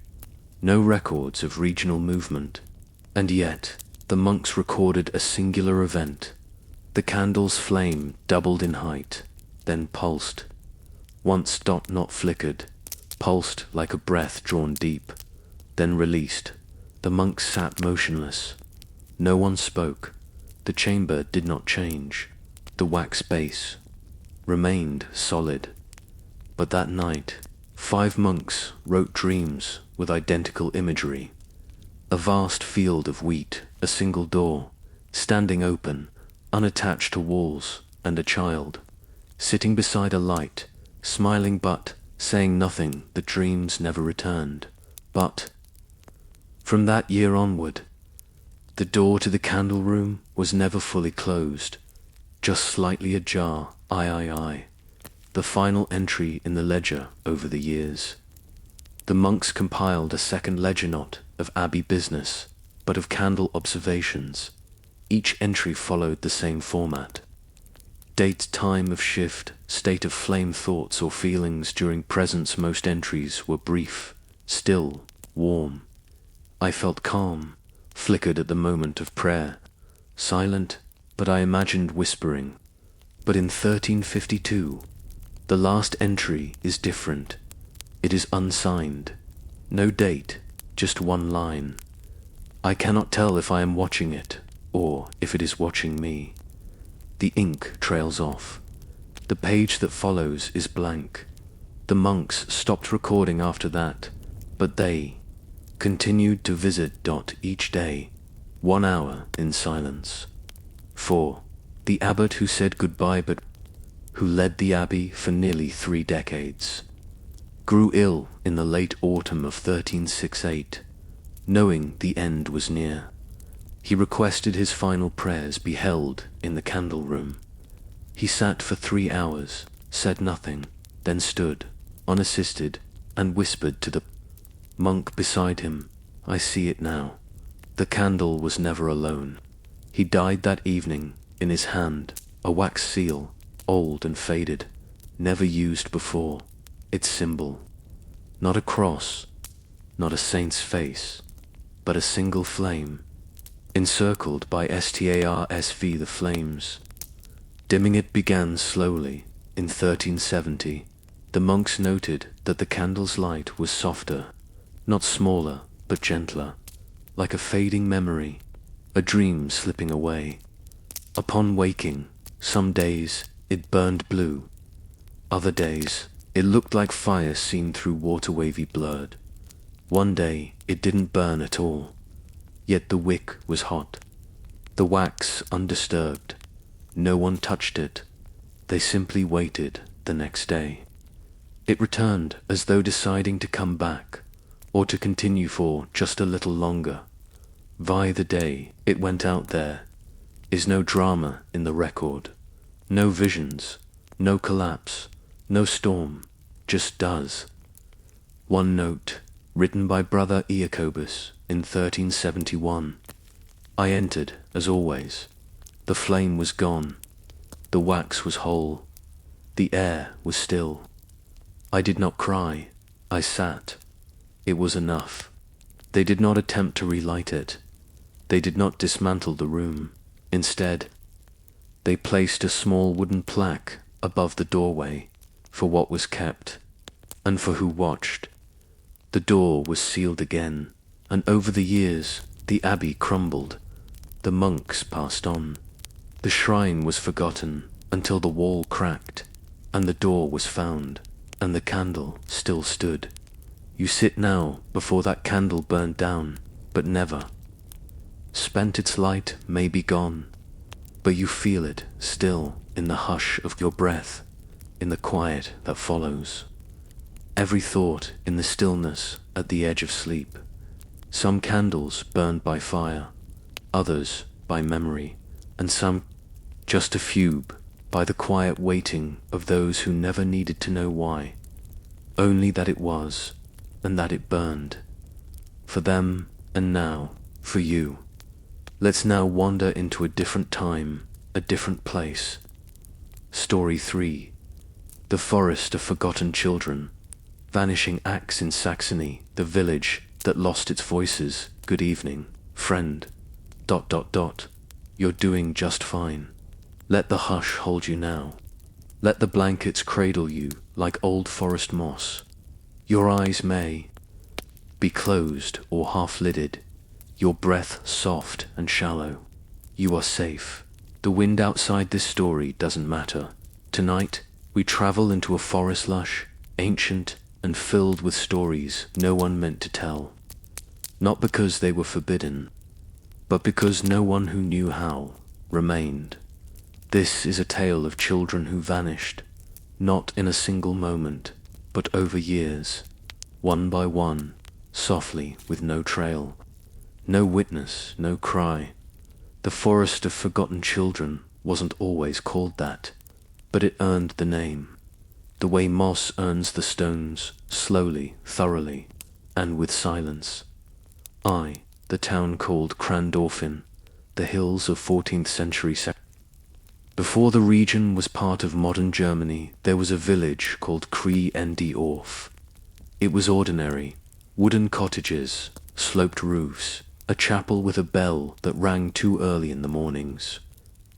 no records of regional movement. And yet, the monks recorded a singular event. The candle's flame doubled in height, then pulsed. Once not flickered, pulsed like a breath drawn deep, then released. The monks sat motionless. No one spoke. The chamber did not change. The wax base remained solid. But that night, 5 monks wrote dreams with identical imagery. A vast field of wheat, a single door, standing open, unattached to walls, and a child, sitting beside a light, smiling but saying nothing. The dreams never returned. But from that year onward, the door to the candle room was never fully closed, just slightly ajar. The final entry in the ledger over the years. The monks compiled a second ledger, not of abbey business, but of candle observations. Each entry followed the same format. Date, time of shift, state of flame, thoughts or feelings during presence. Most entries were brief, still, warm. I felt calm, flickered at the moment of prayer. Silent, but I imagined whispering. But in 1352, the last entry is different. It is unsigned. No date, just one line. I cannot tell if I am watching it, or if it is watching me. The ink trails off. The page that follows is blank. The monks stopped recording after that, but they continued to visit. Each day, 1 hour in silence. 4. The abbot who said goodbye but who led the abbey for nearly 3 decades, grew ill in the late autumn of 1368, knowing the end was near. He requested his final prayers be held in the candle room. He sat for 3 hours, said nothing, then stood, unassisted, and whispered to the monk beside him, "I see it now. The candle was never alone." He died that evening, in his hand, a wax seal, old and faded, never used before, its symbol. Not a cross, not a saint's face, but a single flame, encircled by starsv. The flames. Dimming it began slowly. In 1370, the monks noted that the candle's light was softer, not smaller, but gentler, like a fading memory, a dream slipping away. Upon waking, some days it burned blue. Other days, it looked like fire seen through water-wavy blurred. One day, it didn't burn at all, yet the wick was hot. The wax undisturbed. No one touched it. They simply waited the next day. It returned as though deciding to come back, or to continue for just a little longer. By the day it went out, there is no drama in the record. No visions, no collapse, no storm, just does. One note, written by Brother Iacobus in 1371. I entered, as always. The flame was gone. The wax was whole. The air was still. I did not cry. I sat. It was enough. They did not attempt to relight it. They did not dismantle the room. Instead, they placed a small wooden plaque above the doorway for what was kept, and for who watched. The door was sealed again, and over the years the abbey crumbled. The monks passed on. The shrine was forgotten until the wall cracked, and the door was found, and the candle still stood. You sit now before that candle burned down, but never. Spent, its light may be gone, but you feel it still in the hush of your breath, in the quiet that follows. Every thought in the stillness at the edge of sleep. Some candles burned by fire, others by memory, and some, just a few, by the quiet waiting of those who never needed to know why, only that it was, and that it burned. For them, and now, for you. Let's now wander into a different time, a different place. Story 3. The Forest of Forgotten Children. Vanishing Axe in Saxony, the village that lost its voices. Good evening, friend. ... You're doing just fine. Let the hush hold you now. Let the blankets cradle you like old forest moss. Your eyes may be closed or half-lidded, your breath soft and shallow. You are safe. The wind outside this story doesn't matter. Tonight, we travel into a forest lush, ancient, and filled with stories no one meant to tell. Not because they were forbidden, but because no one who knew how remained. This is a tale of children who vanished, not in a single moment, but over years, one by one, softly with no trail. No witness, no cry. The Forest of Forgotten Children wasn't always called that, but it earned the name. The way moss earns the stones, slowly, thoroughly, and with silence. The town called Crandorfin, the hills of 14th century. Before the region was part of modern Germany, there was a village called Kree-en-die-Orf. It was ordinary, wooden cottages, sloped roofs, a chapel with a bell that rang too early in the mornings.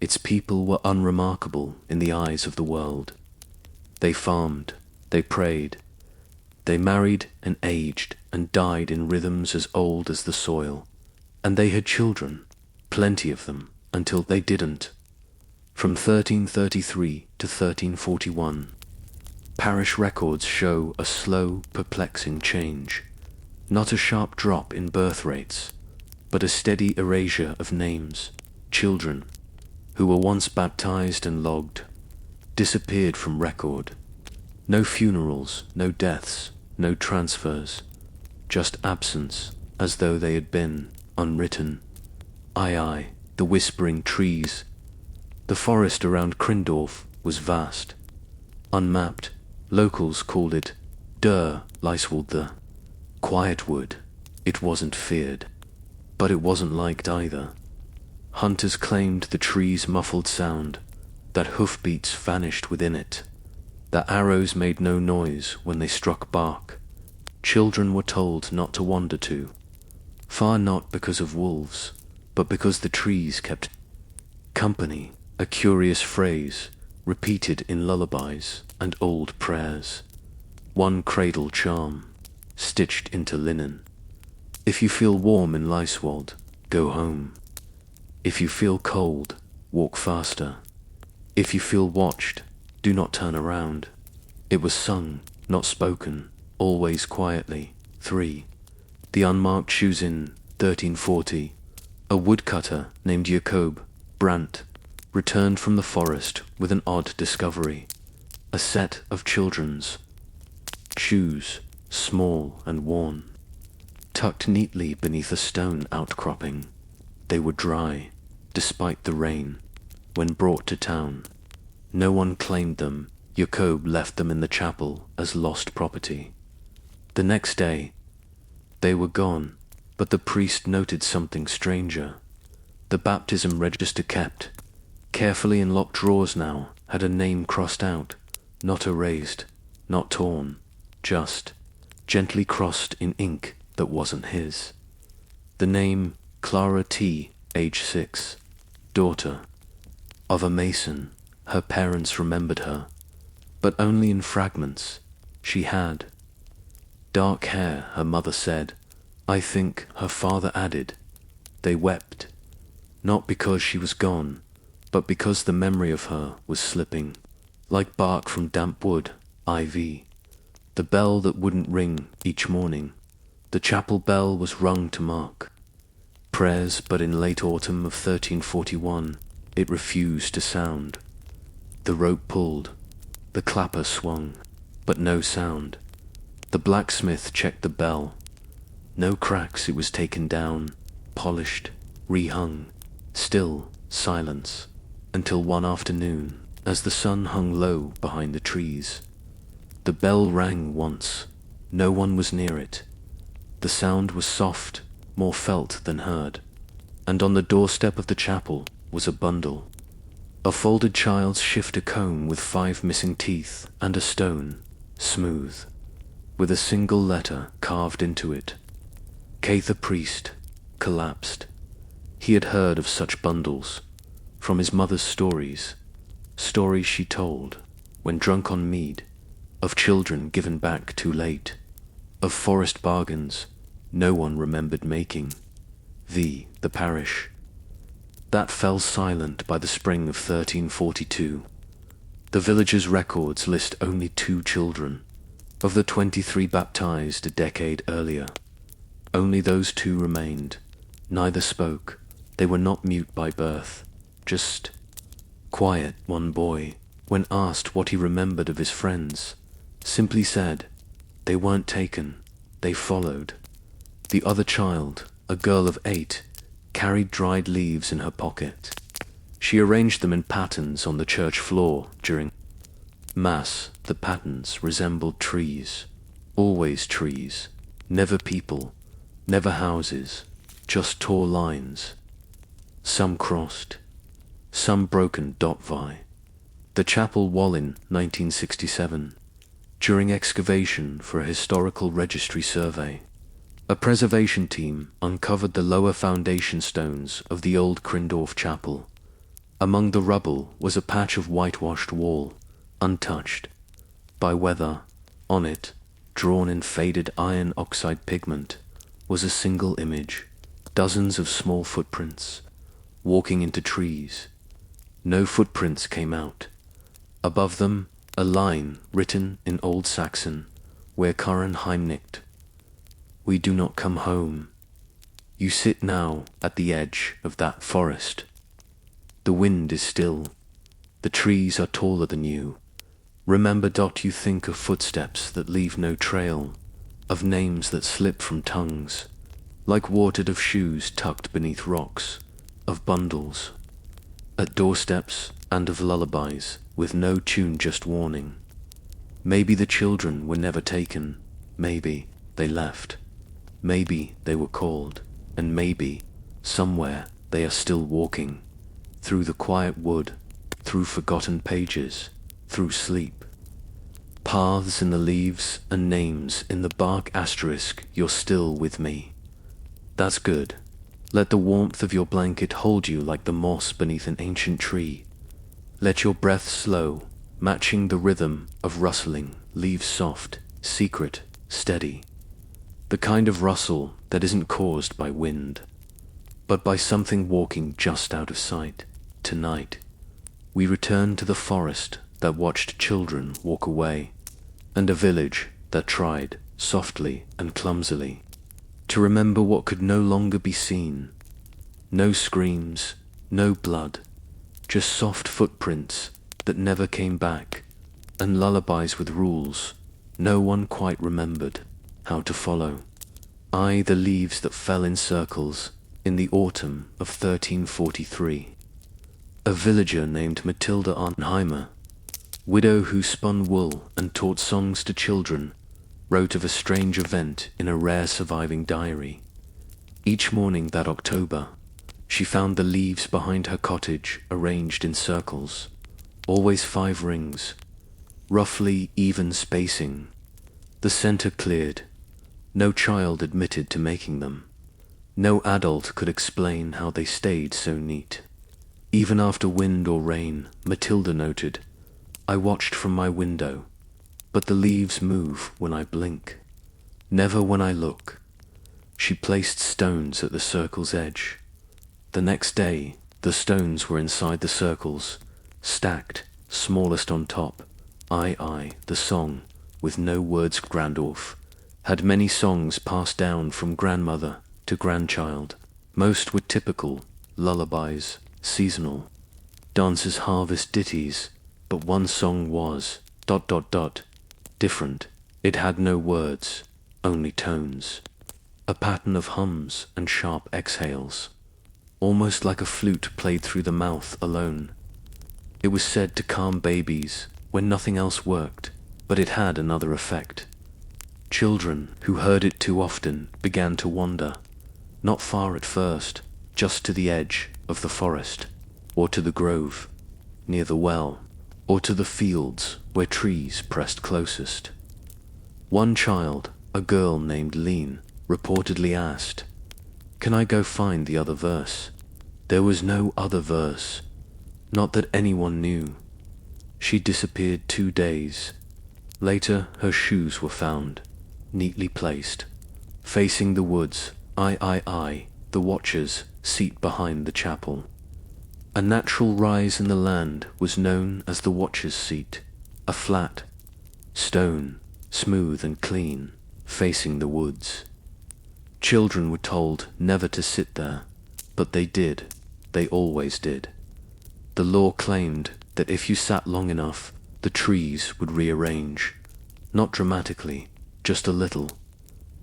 Its people were unremarkable in the eyes of the world. They farmed, they prayed, they married and aged and died in rhythms as old as the soil. And they had children, plenty of them, until they didn't. From 1333 to 1341, parish records show a slow, perplexing change. Not a sharp drop in birth rates, but a steady erasure of names. Children, who were once baptized and logged, disappeared from record. No funerals, no deaths, no transfers, just absence, as though they had been unwritten. Aye, the whispering trees. The forest around Krindorf was vast. Unmapped, locals called it Der Leiswalde. Quiet wood. It wasn't feared. But it wasn't liked either. Hunters claimed the tree's muffled sound, that hoofbeats vanished within it. The arrows made no noise when they struck bark. Children were told not to wander too far, not because of wolves, but because the trees kept company, a curious phrase repeated in lullabies and old prayers. One cradle charm, stitched into linen. If you feel warm in Leiswald, go home. If you feel cold, walk faster. If you feel watched, do not turn around. It was sung, not spoken, always quietly. 3. The unmarked shoes in 1340. A woodcutter named Jacob Brandt returned from the forest with an odd discovery. A set of children's shoes, small and worn, tucked neatly beneath a stone outcropping. They were dry, despite the rain. When brought to town, no one claimed them. Jacob left them in the chapel as lost property. The next day, they were gone, but the priest noted something stranger. The baptism register kept, carefully in locked drawers now, had a name crossed out, not erased, not torn, just gently crossed in ink that wasn't his. The name Clara T., age 6, daughter of a mason. Her parents remembered her, but only in fragments. She had dark hair, her mother said. I think her father added. They wept, not because she was gone, but because the memory of her was slipping, like bark from damp wood. IV. The bell that wouldn't ring each morning. The chapel bell was rung to mark prayers, but in late autumn of 1341, it refused to sound. The rope pulled, the clapper swung, but no sound. The blacksmith checked the bell. No cracks. It was taken down, polished, rehung. Still silence, until one afternoon, as the sun hung low behind the trees. The bell rang once. No one was near it. The sound was soft, more felt than heard. And on the doorstep of the chapel was a bundle. A folded child's shifter comb with 5 missing teeth and a stone, smooth, with a single letter carved into it. Kay the priest collapsed. He had heard of such bundles from his mother's stories she told when drunk on mead, of children given back too late, of forest bargains no one remembered making. The parish that fell silent by the spring of 1342. The village's records list only 2 children of the 23 baptized a decade earlier. Only those 2 remained. Neither spoke. They were not mute by birth, just quiet. One boy, when asked what he remembered of his friends, simply said, they weren't taken, they followed. The other child, a girl of 8, carried dried leaves in her pocket. She arranged them in patterns on the church floor during Mass. The patterns resembled trees, always trees, never people, never houses, just tall lines. some crossed, some broken. Vi. The chapel wall in 1967, during excavation for a historical registry survey. A preservation team uncovered the lower foundation stones of the old Crindorf chapel. Among the rubble was a patch of whitewashed wall, untouched by weather. On it, drawn in faded iron oxide pigment, was a single image, dozens of small footprints, walking into trees. No footprints came out. Above them, a line written in Old Saxon, where Karen heimnicht. We do not come home. You sit now at the edge of that forest. The wind is still. The trees are taller than you. Remember. You think of footsteps that leave no trail, of names that slip from tongues, like watered of shoes tucked beneath rocks, of bundles at doorsteps, and of lullabies with no tune, just warning. Maybe the children were never taken. Maybe they left. Maybe they were called, and maybe somewhere they are still walking, through the quiet wood, through forgotten pages, through sleep. Paths in the leaves and names in the bark. Asterisk, you're still with me. That's good. Let the warmth of your blanket hold you like the moss beneath an ancient tree. Let your breath slow, matching the rhythm of rustling leaves, soft, secret, steady. The kind of rustle that isn't caused by wind, but by something walking just out of sight. Tonight, we return to the forest that watched children walk away, and a village that tried, softly and clumsily, to remember what could no longer be seen. No screams, no blood, just soft footprints that never came back, and lullabies with rules no one quite remembered how to follow. The leaves that fell in circles in the autumn of 1343. A villager named Matilda Arnheimer, widow who spun wool and taught songs to children, wrote of a strange event in a rare surviving diary. Each morning that October, she found the leaves behind her cottage arranged in circles, always 5 rings, roughly even spacing. The center cleared. No child admitted to making them. No adult could explain how they stayed so neat. Even after wind or rain, Matilda noted, I watched from my window, but the leaves move when I blink, never when I look. She placed stones at the circle's edge. The next day, the stones were inside the circles, stacked, smallest on top. The song, with no words. Grandorf had many songs passed down from grandmother to grandchild. Most were typical, lullabies, seasonal, dances, harvest ditties, but one song was ... different. It had no words, only tones. A pattern of hums and sharp exhales, almost like a flute played through the mouth alone. It was said to calm babies when nothing else worked, but it had another effect. Children who heard it too often began to wander, not far at first, just to the edge of the forest, or to the grove, near the well, or to the fields where trees pressed closest. One child, a girl named Lean, reportedly asked, "Can I go find the other verse?" There was no other verse, not that anyone knew. She disappeared 2 days. Later, her shoes were found, neatly placed, facing the woods. The watcher's seat behind the chapel. A natural rise in the land was known as the watcher's seat, a flat stone, smooth and clean, facing the woods. Children were told never to sit there, but they did. They always did. The law claimed that if you sat long enough, the trees would rearrange, not dramatically, just a little.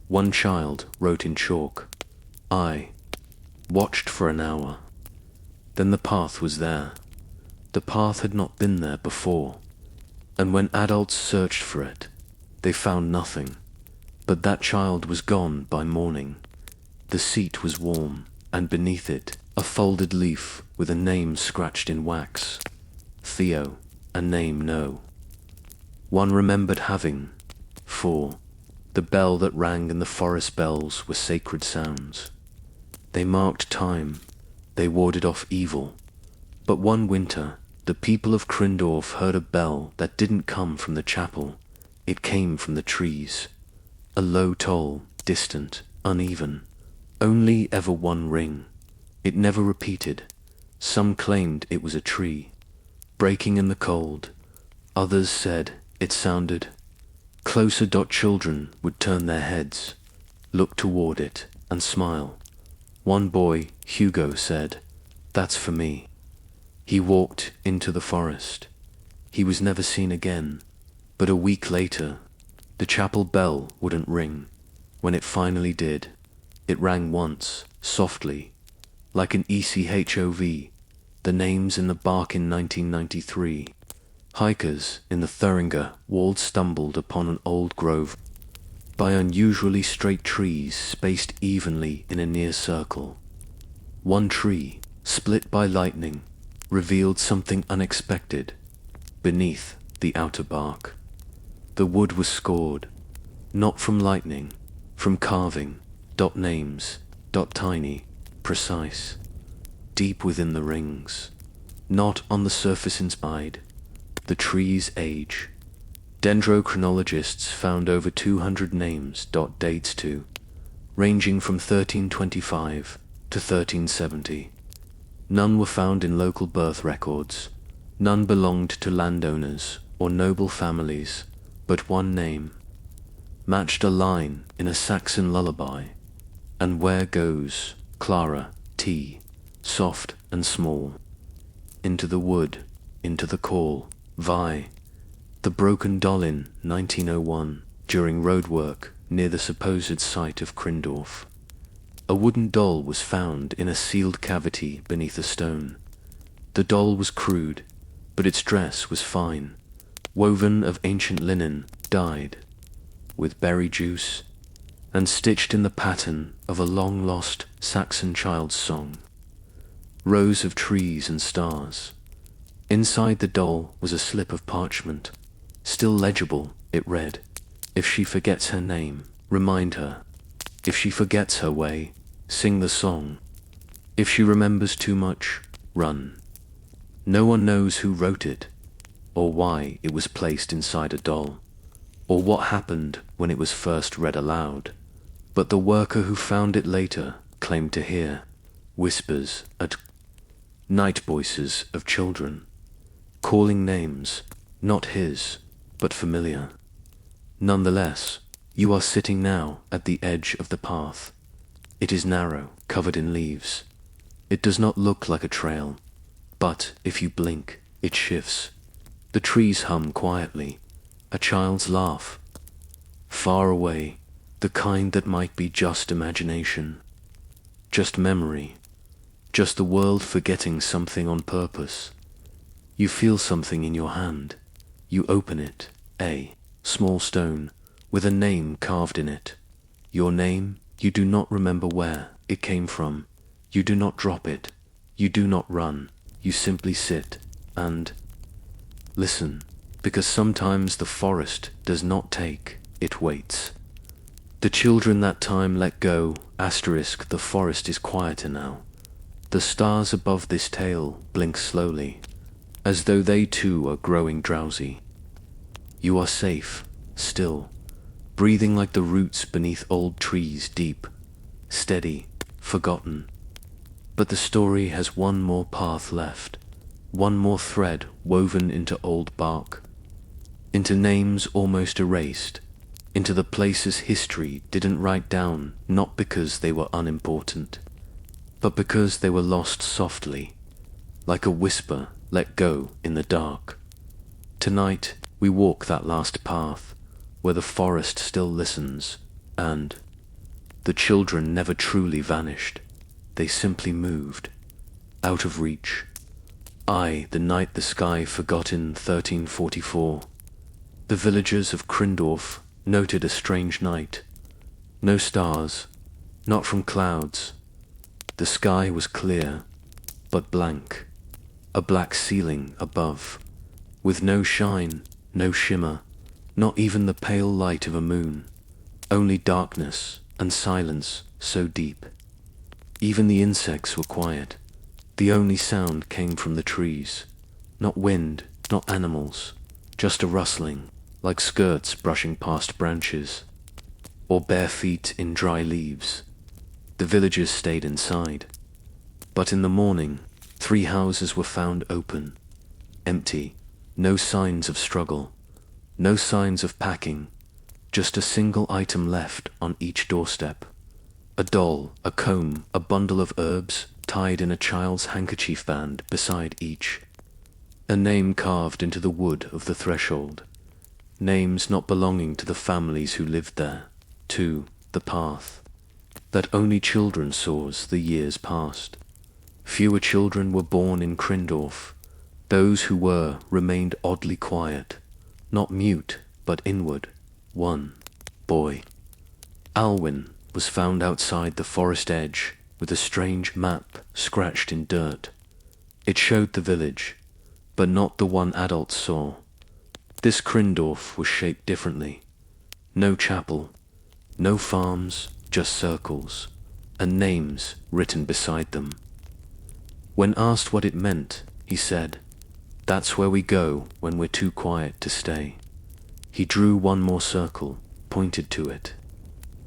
One child wrote in chalk, I watched for an hour. Then the path was there. The path had not been there before, and when adults searched for it, they found nothing. But that child was gone by morning. The seat was warm, and beneath it, A folded leaf with a name scratched in wax. Theo, a name no one remembered having. 4. The bell that rang and the forest bells were sacred sounds. They marked time, they warded off evil. But one winter, the people of Crindorf heard a bell that didn't come from the chapel. It came from the trees. A low toll, distant, uneven. Only ever one ring. It never repeated. Some claimed it was a tree, breaking in the cold. Others said it sounded closer. Children would turn their heads, look toward it, and smile. One boy, Hugo, said, "That's for me." He walked into the forest. He was never seen again. But a week later, the chapel bell wouldn't ring. When it finally did, it rang once, softly, like an ECHOV, the names in the bark in 1993. Hikers in the Thuringer Wald stumbled upon an old grove by unusually straight trees spaced evenly in a near circle. One tree, split by lightning, revealed something unexpected beneath the outer bark. The wood was scored, not from lightning, from carving, names, tiny, precise, deep within the rings, not on the surface inside. The tree's age. Dendrochronologists found over 200 names, dates to, ranging from 1325 to 1370. None were found in local birth records. None belonged to landowners or noble families, but one name matched a line in a Saxon lullaby. And where goes Clara T, soft and small, into the wood, into the call, Vi, the broken doll in 1901 during roadwork near the supposed site of Crindorf. A wooden doll was found in a sealed cavity beneath a stone. The doll was crude, but its dress was fine, woven of ancient linen, dyed with berry juice, and stitched in the pattern of a long-lost Saxon child's song. Rows of trees and stars. Inside the doll was a slip of parchment. Still legible, it read, "If she forgets her name, remind her. If she forgets her way, sing the song. If she remembers too much, run." No one knows who wrote it, or why it was placed inside a doll, or what happened when it was first read aloud. But the worker who found it later claimed to hear whispers at night, voices of children, calling names, not his, but familiar. Nonetheless, you are sitting now at the edge of the path. It is narrow, covered in leaves. It does not look like a trail, but if you blink, it shifts. The trees hum quietly, a child's laugh. Far away, the kind that might be just imagination, just memory, just the world forgetting something on purpose. You feel something in your hand. You open it, a small stone with a name carved in it. Your name, you do not remember where it came from. You do not drop it. You do not run. You simply sit and listen, because sometimes the forest does not take, it waits. The children that time let go, asterisk, the forest is quieter now. The stars above this tale blink slowly, as though they too are growing drowsy. You are safe, still, breathing like the roots beneath old trees, deep, steady, forgotten. But the story has one more path left, one more thread woven into old bark, into names almost erased, into the places history didn't write down, not because they were unimportant, but because they were lost softly, like a whisper let go in the dark. Tonight, we walk that last path, where the forest still listens, and the children never truly vanished. They simply moved, out of reach. The night the sky forgot in 1344. The villagers of Crindorf noted a strange night. No stars, not from clouds, The sky was clear, but blank. A black ceiling above, with no shine, no shimmer, not even the pale light of a moon. Only darkness and silence so deep. Even the insects were quiet. The only sound came from the trees. Not wind, not animals, just a rustling, like skirts brushing past branches, or bare feet in dry leaves. The villagers stayed inside. But in the morning, 3 houses were found open, empty, no signs of struggle, no signs of packing, just a single item left on each doorstep. A doll, a comb, a bundle of herbs tied in a child's handkerchief band beside each. A name carved into the wood of the threshold. Names not belonging to the families who lived there, to the path that only children saw as the years passed. Fewer children were born in Crindorf. Those who were remained oddly quiet, not mute, but inward. One boy, Alwyn, was found outside the forest edge with a strange map scratched in dirt. It showed the village, but not the one adults saw. This Crindorf was shaped differently. No chapel, no farms, just circles, and names written beside them. When asked what it meant, he said, "That's where we go when we're too quiet to stay." He drew one more circle, pointed to it.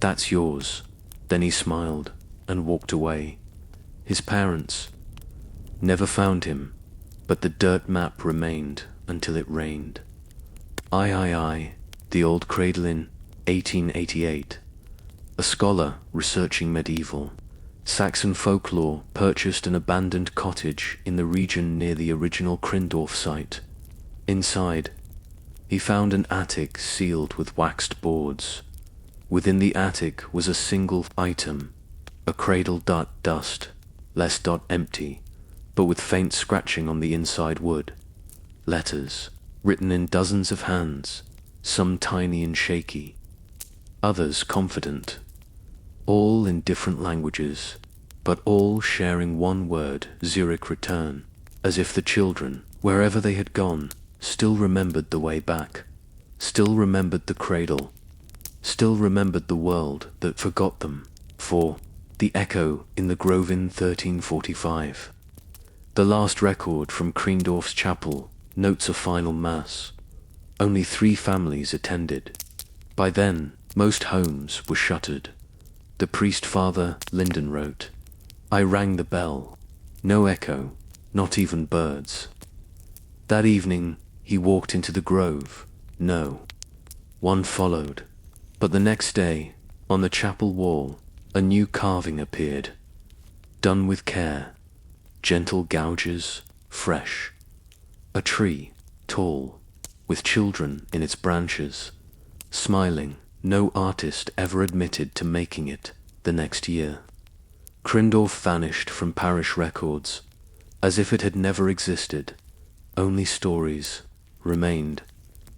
"That's yours." Then he smiled and walked away. His parents never found him, but the dirt map remained until it rained. I, the old cradle in 1888. A scholar researching medieval Saxon folklore purchased an abandoned cottage in the region near the original Crindorf site. Inside, he found an attic sealed with waxed boards. Within the attic was a single item, a cradle dust, less empty, but with faint scratching on the inside wood. Letters, written in dozens of hands, some tiny and shaky, others confident, all in different languages, but all sharing one word, Zurich return, as if the children, wherever they had gone, still remembered the way back, still remembered the cradle, still remembered the world that forgot them, for the echo in the grove in 1345. The last record from Kriendorf's chapel notes a final mass. Only 3 families attended. By then, most homes were shuttered. The priest Father Linden wrote, "I rang the bell. No echo, not even birds." That evening, he walked into the grove. No one followed. But the next day, on the chapel wall, a new carving appeared. Done with care, gentle gouges, fresh. A tree, tall, with children in its branches, smiling. No artist ever admitted to making it the next year. Crindorf vanished from parish records, as if it had never existed. Only stories remained,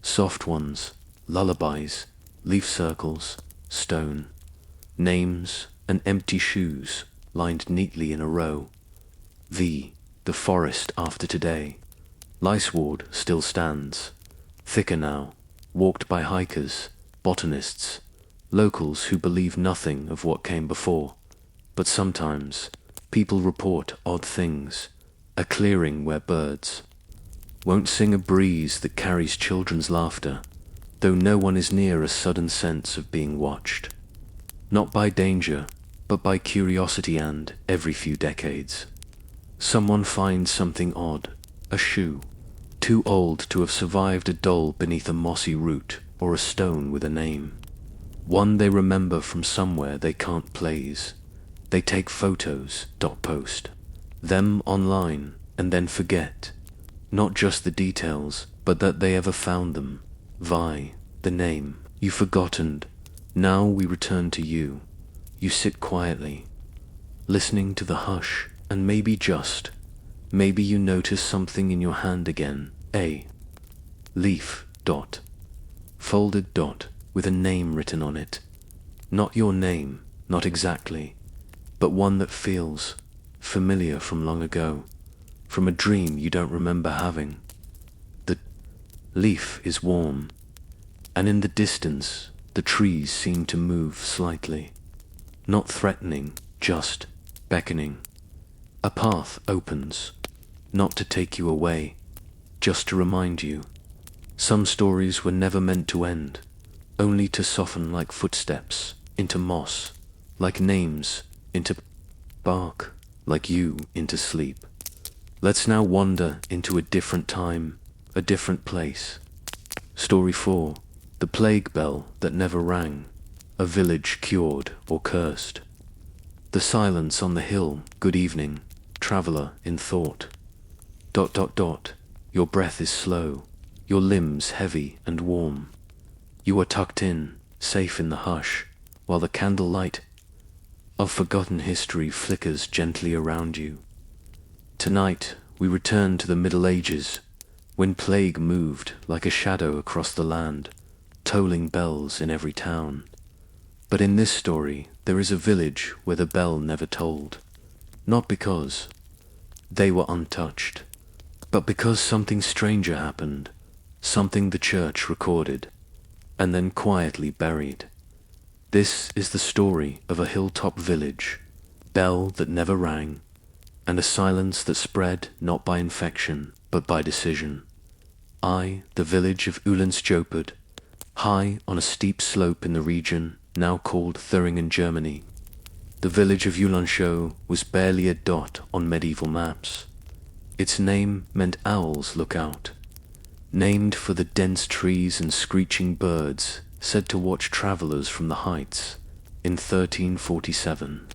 soft ones, lullabies, leaf circles, stone, names, and empty shoes lined neatly in a row. The forest after today. Liceward still stands, thicker now, walked by hikers, botanists, locals who believe nothing of what came before. But sometimes people report odd things. A clearing where birds won't sing, a breeze that carries children's laughter, though no one is near, a sudden sense of being watched. Not by danger, but by curiosity, and every few decades, someone finds something odd, a shoe, too old to have survived a doll beneath a mossy root, or a stone with a name. One they remember from somewhere they can't place. They take photos, post them online, and then forget, not just the details, but that they ever found them. The name, you forgot, and now we return to you. You sit quietly, listening to the hush, and maybe you notice something in your hand again. A leaf, folded, with a name written on it. Not your name, not exactly. but one that feels familiar from long ago, from a dream you don't remember having. The leaf is warm, and in the distance the trees seem to move slightly, not threatening, just beckoning. A path opens, not to take you away, just to remind you. Some stories were never meant to end, only to soften like footsteps into moss, like names into bark, like you into sleep. Let's now wander into a different time, a different place. Story 4. The plague bell that never rang, a village cured or cursed. The silence on the hill, good evening, traveler in thought. ... Your breath is slow, your limbs heavy and warm. You are tucked in, safe in the hush, while the candlelight of forgotten history flickers gently around you. Tonight we return to the Middle Ages, when plague moved like a shadow across the land, tolling bells in every town. But in this story there is a village where the bell never tolled, not because they were untouched, but because something stranger happened, something the church recorded, and then quietly buried. This is the story of a hilltop village, bell that never rang, and a silence that spread not by infection, but by decision. The village of Ulenstjoped, high on a steep slope in the region now called Thuringen, Germany. The village of Ulandsjo was barely a dot on medieval maps. Its name meant owls look out, named for the dense trees and screeching birds said to watch travelers from the heights in 1347.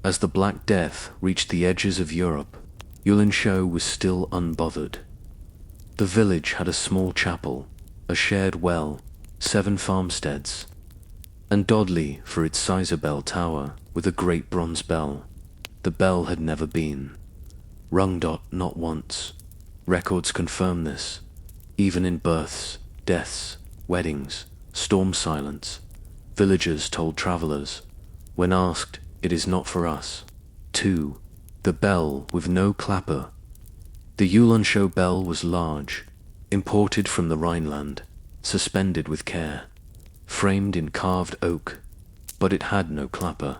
As the Black Death reached the edges of Europe, Ulandsjo was still unbothered. The village had a small chapel, a shared well, 7 farmsteads, and Dodley for its Sizer bell tower with a great bronze bell. The bell had never been rung, not once. Records confirm this, even in births, deaths, weddings, storm silence. Villagers told travelers, when asked, "It is not for us." 2. The bell with no clapper. The Ulandsjo bell was large, imported from the Rhineland, suspended with care, framed in carved oak, but it had no clapper.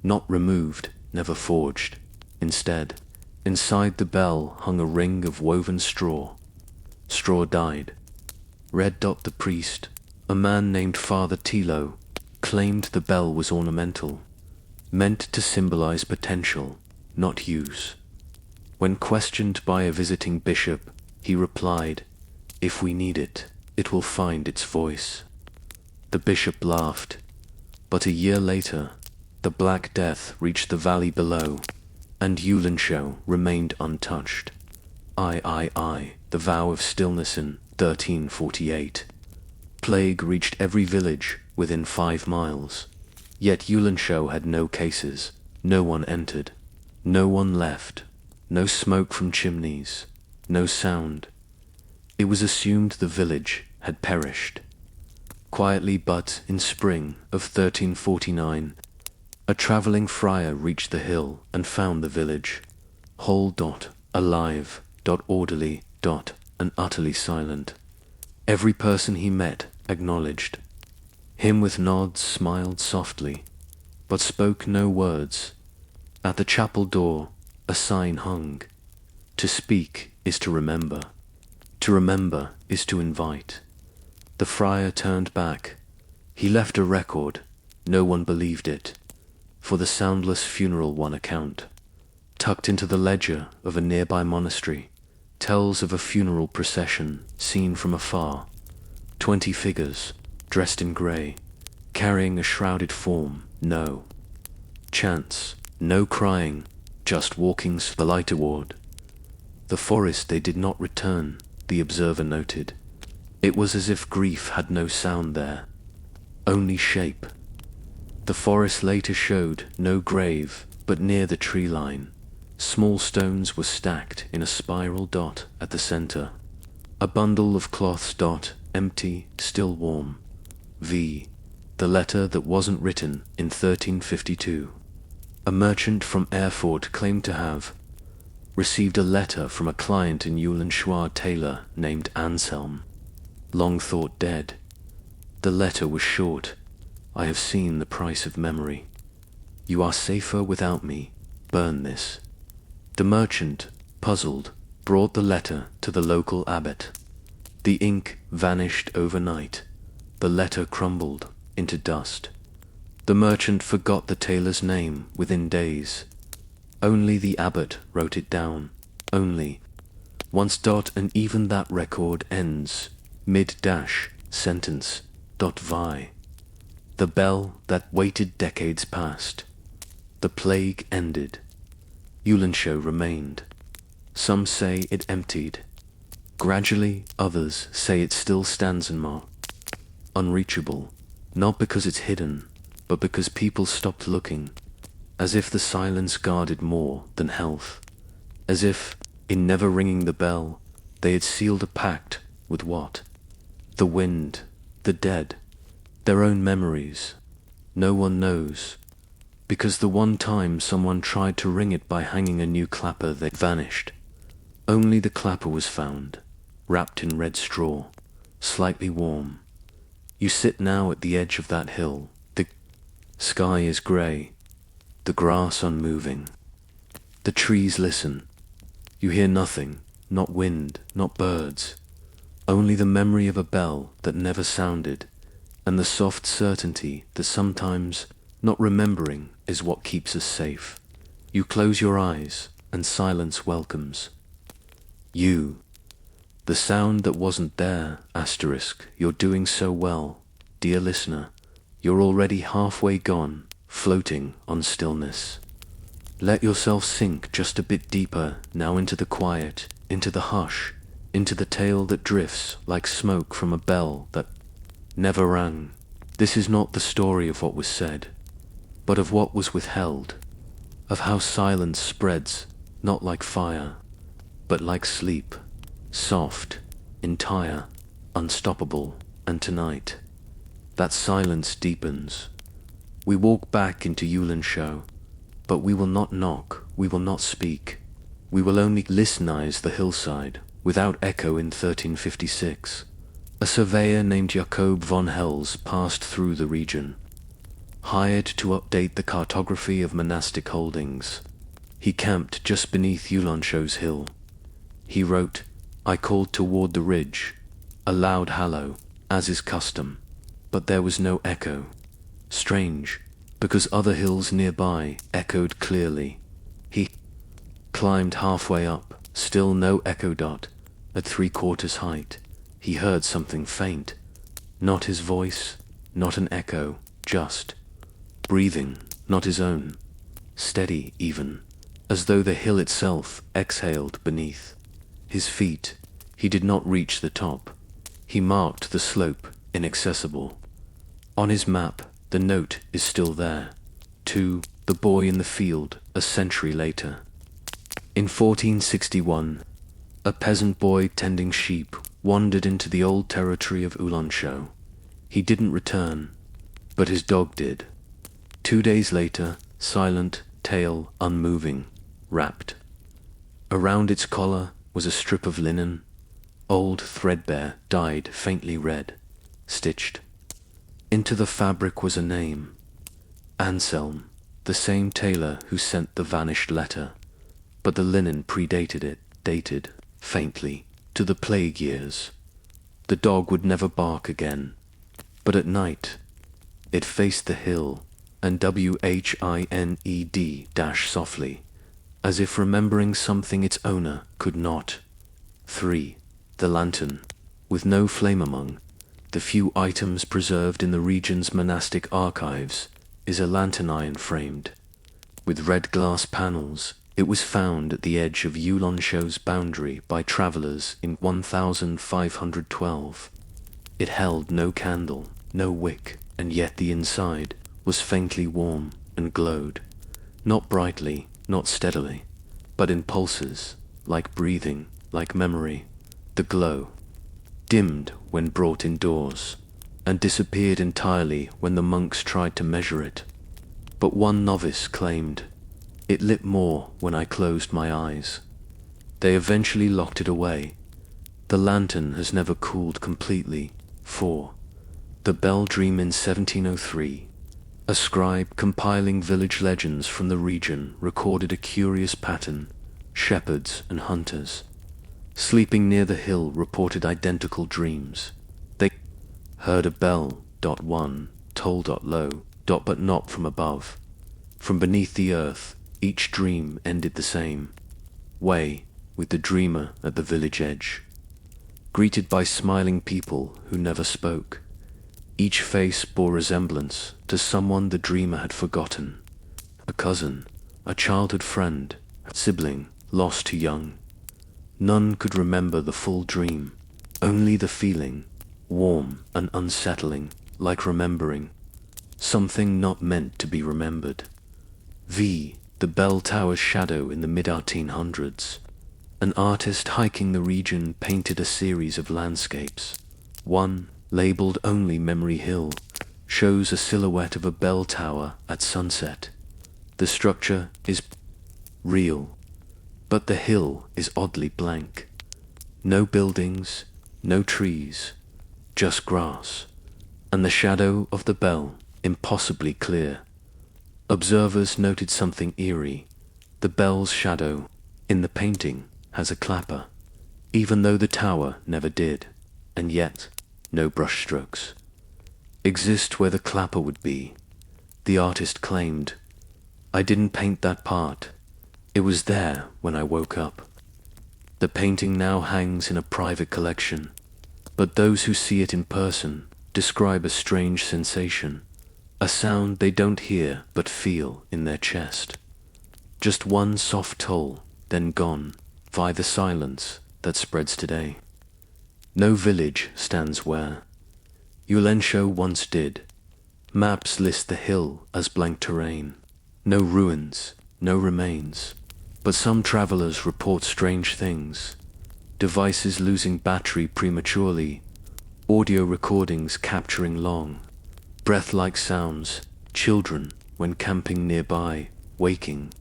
Not removed, never forged. Instead, inside the bell hung a ring of woven straw. Straw died. Red Dot the priest, a man named Father Tilo, claimed the bell was ornamental, meant to symbolize potential, not use. When questioned by a visiting bishop, he replied, "If we need it, it will find its voice." The bishop laughed, but a year later, the Black Death reached the valley below, and Ulandsjo remained untouched. The vow of stillness in 1348. Plague reached every village within 5 miles, yet Ulandsjo had no cases, no one entered, no one left, no smoke from chimneys, no sound. It was assumed the village had perished. Quietly, but in spring of 1349, a traveling friar reached the hill and found the village, whole, alive, orderly, and utterly silent. Every person he met acknowledged him with nods, smiled softly, but spoke no words. At the chapel door, a sign hung. To speak is to remember. To remember is to invite. The friar turned back. He left a record. No one believed it. For the soundless funeral one account, tucked into the ledger of a nearby monastery, tells of a funeral procession seen from afar. 20 figures, dressed in grey, carrying a shrouded form. No chants, no crying, just walking the light toward the forest. They did not return, the observer noted. It was as if grief had no sound there, only shape. The forest later showed no grave, but near the tree line, small stones were stacked in a spiral at the center. A bundle of cloths empty, still warm. V. The letter that wasn't written in 1352. A merchant from Erfurt claimed to have received a letter from a client in Uhlenschwar tailor named Anselm, long thought dead. The letter was short. I have seen the price of memory. You are safer without me. Burn this. The merchant, puzzled, brought the letter to the local abbot. The ink vanished overnight. The letter crumbled into dust. The merchant forgot the tailor's name within days. Only the abbot wrote it down. Only. Once dot, and even that record ends. Mid-dash, sentence, dot vi. The bell that waited decades past. The plague ended. Uhlenschau remained. Some say it emptied. Gradually, others say it still stands in Mar. Unreachable, not because it's hidden, but because people stopped looking, as if the silence guarded more than health, as if, in never ringing the bell, they had sealed a pact with what? The wind, the dead, their own memories. No one knows, because the one time someone tried to ring it by hanging a new clapper, they vanished. Only the clapper was found, wrapped in red straw, slightly warm. You sit now at the edge of that hill. The sky is grey, the grass unmoving. The trees listen. You hear nothing, not wind, not birds, only the memory of a bell that never sounded, and the soft certainty that sometimes not remembering is what keeps us safe. You close your eyes, and silence welcomes. You, the sound that wasn't there, asterisk, you're doing so well, dear listener, you're already halfway gone, floating on stillness. Let yourself sink just a bit deeper now into the quiet, into the hush, into the tale that drifts like smoke from a bell that never rang. This is not the story of what was said, but of what was withheld, of how silence spreads, not like fire, but like sleep, soft, entire, unstoppable, and tonight, that silence deepens. We walk back into Uhlenschau, but we will not knock, we will not speak. We will only listenize the hillside, without echo. In 1356, a surveyor named Jacob von Hels passed through the region, hired to update the cartography of monastic holdings. He camped just beneath Uhlenschau's hill. He wrote, I called toward the ridge, a loud hallow, as is custom, but there was no echo. Strange, because other hills nearby echoed clearly. He climbed halfway up, still no echo. At 3/4 height, he heard something faint. Not his voice, not an echo, just breathing, not his own, steady even, as though the hill itself exhaled beneath. His feet, he did not reach the top. He marked the slope, inaccessible. On his map, the note is still there, to the boy in the field a century later. In 1461, a peasant boy tending sheep wandered into the old territory of Uhlenschau. He didn't return, but his dog did. 2 days later, silent, tail unmoving, wrapped. Around its collar was a strip of linen, old, threadbare, dyed faintly red, stitched. Into the fabric was a name, Anselm, the same tailor who sent the vanished letter, but the linen predated it, dated, faintly, to the plague years. The dog would never bark again, but at night, it faced the hill and whined softly, as if remembering something its owner could not. 3. The lantern, with no flame among the few items preserved in the region's monastic archives, is a lantern iron framed, with red glass panels. It was found at the edge of Uhlenschau's boundary by travelers in 1512. It held no candle, no wick, and yet the inside was faintly warm and glowed, not brightly, not steadily, but in pulses, like breathing, like memory. The glow dimmed when brought indoors, and disappeared entirely when the monks tried to measure it. But one novice claimed It lit more when I closed my eyes. They eventually locked it away. The lantern has never cooled completely. 4. The Bell Dream in 1703. A scribe compiling village legends from the region recorded a curious pattern. Shepherds and hunters, sleeping near the hill, reported identical dreams. They heard a bell, one, toll, low, but not from above. From beneath the earth, each dream ended the same way, with the dreamer at the village edge, greeted by smiling people who never spoke. Each face bore resemblance to someone the dreamer had forgotten. A cousin, a childhood friend, a sibling, lost too young. None could remember the full dream, only the feeling, warm and unsettling, like remembering something not meant to be remembered. The bell tower's shadow in the mid-1800s. An artist hiking the region painted a series of landscapes. One, labeled only Memory Hill, shows a silhouette of a bell tower at sunset. The structure is real, but the hill is oddly blank. No buildings, no trees, just grass, and the shadow of the bell impossibly clear. Observers noted something eerie. The bell's shadow in the painting has a clapper, even though the tower never did, and yet no brushstrokes exist where the clapper would be. The artist claimed, "I didn't paint that part. It was there when I woke up." The painting now hangs in a private collection, but those who see it in person describe a strange sensation, a sound they don't hear but feel in their chest. Just one soft toll, then gone, via the silence that spreads today. No village stands where Ulensho once did. Maps list the hill as blank terrain. No ruins, no remains. But some travelers report strange things. Devices losing battery prematurely, audio recordings capturing long, breath-like sounds, children, when camping nearby, waking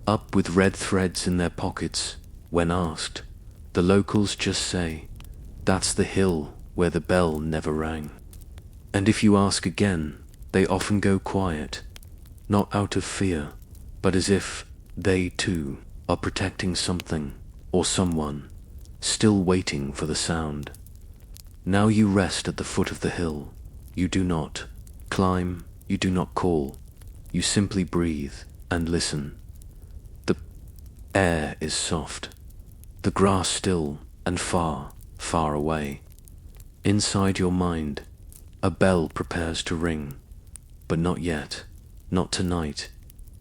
up with red threads in their pockets. When asked, the locals just say, "That's the hill where the bell never rang." And if you ask again, they often go quiet, not out of fear, but as if they too are protecting something or someone, still waiting for the sound. Now you rest at the foot of the hill. You do not climb, you do not call, you simply breathe and listen. The air is soft, the grass still and far, far away. Inside your mind, a bell prepares to ring, but not yet, not tonight,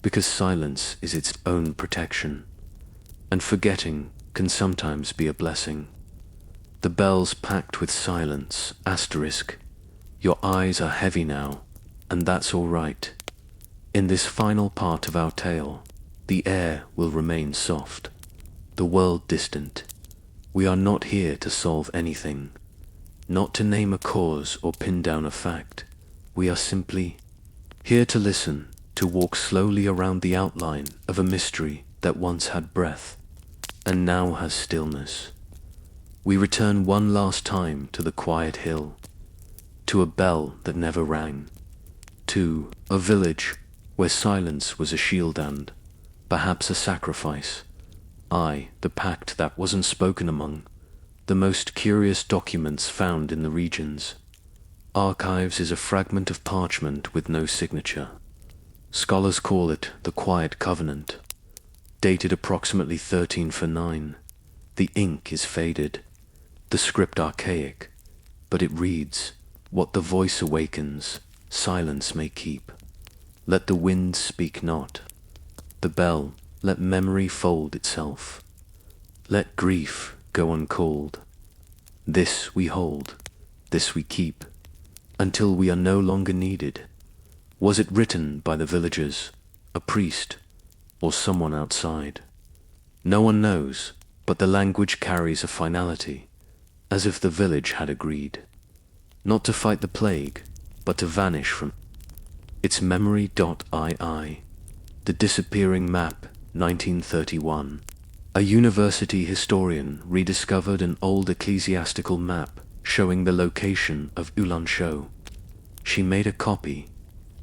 because silence is its own protection, and forgetting can sometimes be a blessing. The bell's packed with silence, asterisk. Your eyes are heavy now, and that's all right. In this final part of our tale, the air will remain soft, the world distant. We are not here to solve anything, not to name a cause or pin down a fact. We are simply here to listen, to walk slowly around the outline of a mystery that once had breath and now has stillness. We return one last time to the quiet hill, to a bell that never rang, to a village where silence was a shield and perhaps a sacrifice. The pact that wasn't spoken among the most curious documents found in the regions. Archives is a fragment of parchment with no signature. Scholars call it the Quiet Covenant, dated approximately 1349. The ink is faded, the script archaic, but it reads, "What the voice awakens, silence may keep. Let the wind speak not. The bell, let memory fold itself. Let grief go uncalled. This we hold, this we keep, until we are no longer needed." Was it written by the villagers, a priest, or someone outside? No one knows, but the language carries a finality, as if the village had agreed, not to fight the plague, but to vanish from its memory. II. The Disappearing Map, 1931. A university historian rediscovered an old ecclesiastical map showing the location of Ulancho. She made a copy,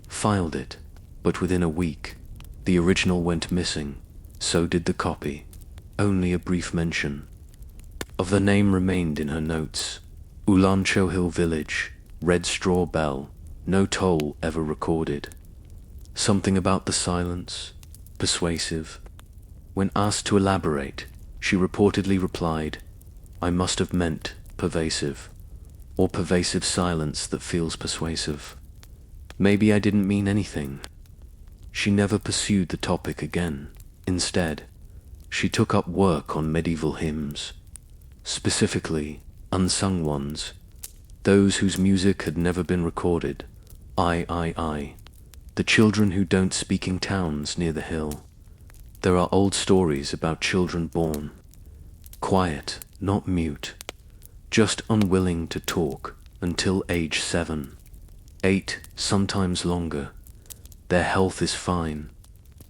filed it, but within a week, the original went missing. So did the copy. Only a brief mention of the name remained in her notes. Ulancho Hill Village, Red Straw Bell, no toll ever recorded. Something about the silence, persuasive. When asked to elaborate, she reportedly replied, "I must have meant pervasive, or pervasive silence that feels persuasive. Maybe I didn't mean anything." She never pursued the topic again. Instead, she took up work on medieval hymns, specifically unsung ones, those whose music had never been recorded. I, the children who don't speaking towns near the hill. There are old stories about children born quiet, not mute, just unwilling to talk until age 7, 8, sometimes longer. Their health is fine,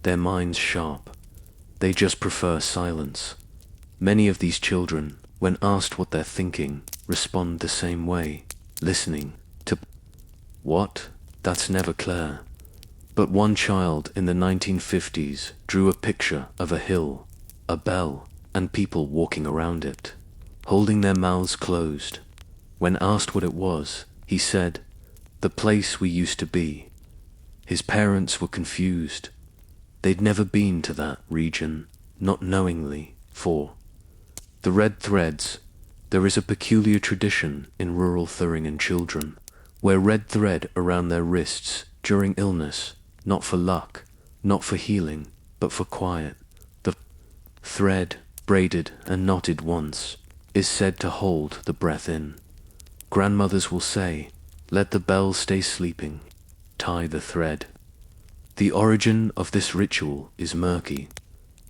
their minds sharp. They just prefer silence. Many of these children, when asked what they're thinking, respond the same way, listening to what? That's never clear. But one child in the 1950s drew a picture of a hill, a bell, and people walking around it, holding their mouths closed. When asked what it was, he said, "The place we used to be." His parents were confused. They'd never been to that region, not knowingly, for the red threads. There is a peculiar tradition in rural Thuringen children, wear red thread around their wrists during illness, not for luck, not for healing, but for quiet. The thread, braided and knotted once, is said to hold the breath in. Grandmothers will say, "Let the bell stay sleeping, tie the thread." The origin of this ritual is murky,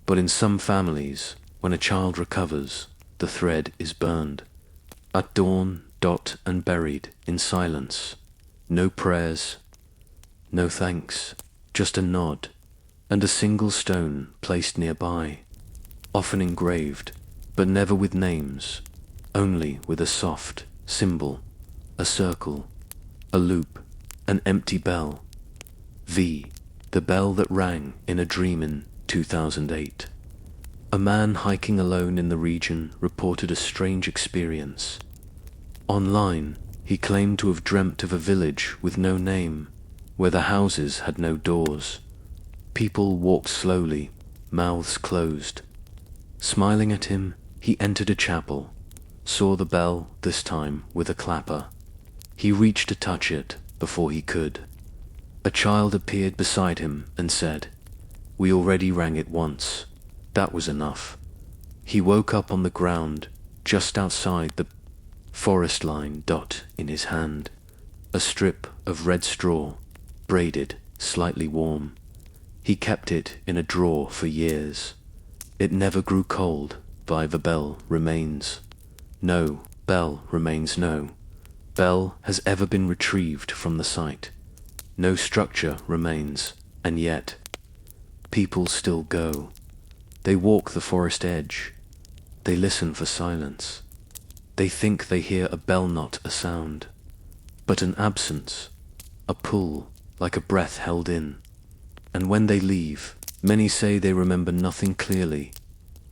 but in some families, when a child recovers, the thread is burned. At dawn, and buried in silence. No prayers, no thanks, just a nod, and a single stone placed nearby, often engraved, but never with names, only with a soft symbol, a circle, a loop, an empty bell. The bell that rang in a dream in 2008. A man hiking alone in the region reported a strange experience. Online, he claimed to have dreamt of a village with no name, where the houses had no doors. People walked slowly, mouths closed. Smiling at him, he entered a chapel, saw the bell, this time with a clapper. He reached to touch it before he could. A child appeared beside him and said, "We already rang it once. That was enough." He woke up on the ground, just outside the forest line, in his hand, a strip of red straw, braided, slightly warm. He kept it in a drawer for years. It never grew cold. The bell remains. No bell remains. No bell has ever been retrieved from the site. No structure remains, and yet people still go. They walk the forest edge. They listen for silence. They think they hear a bell, not a sound, but an absence, a pull, like a breath held in. And when they leave, many say they remember nothing clearly,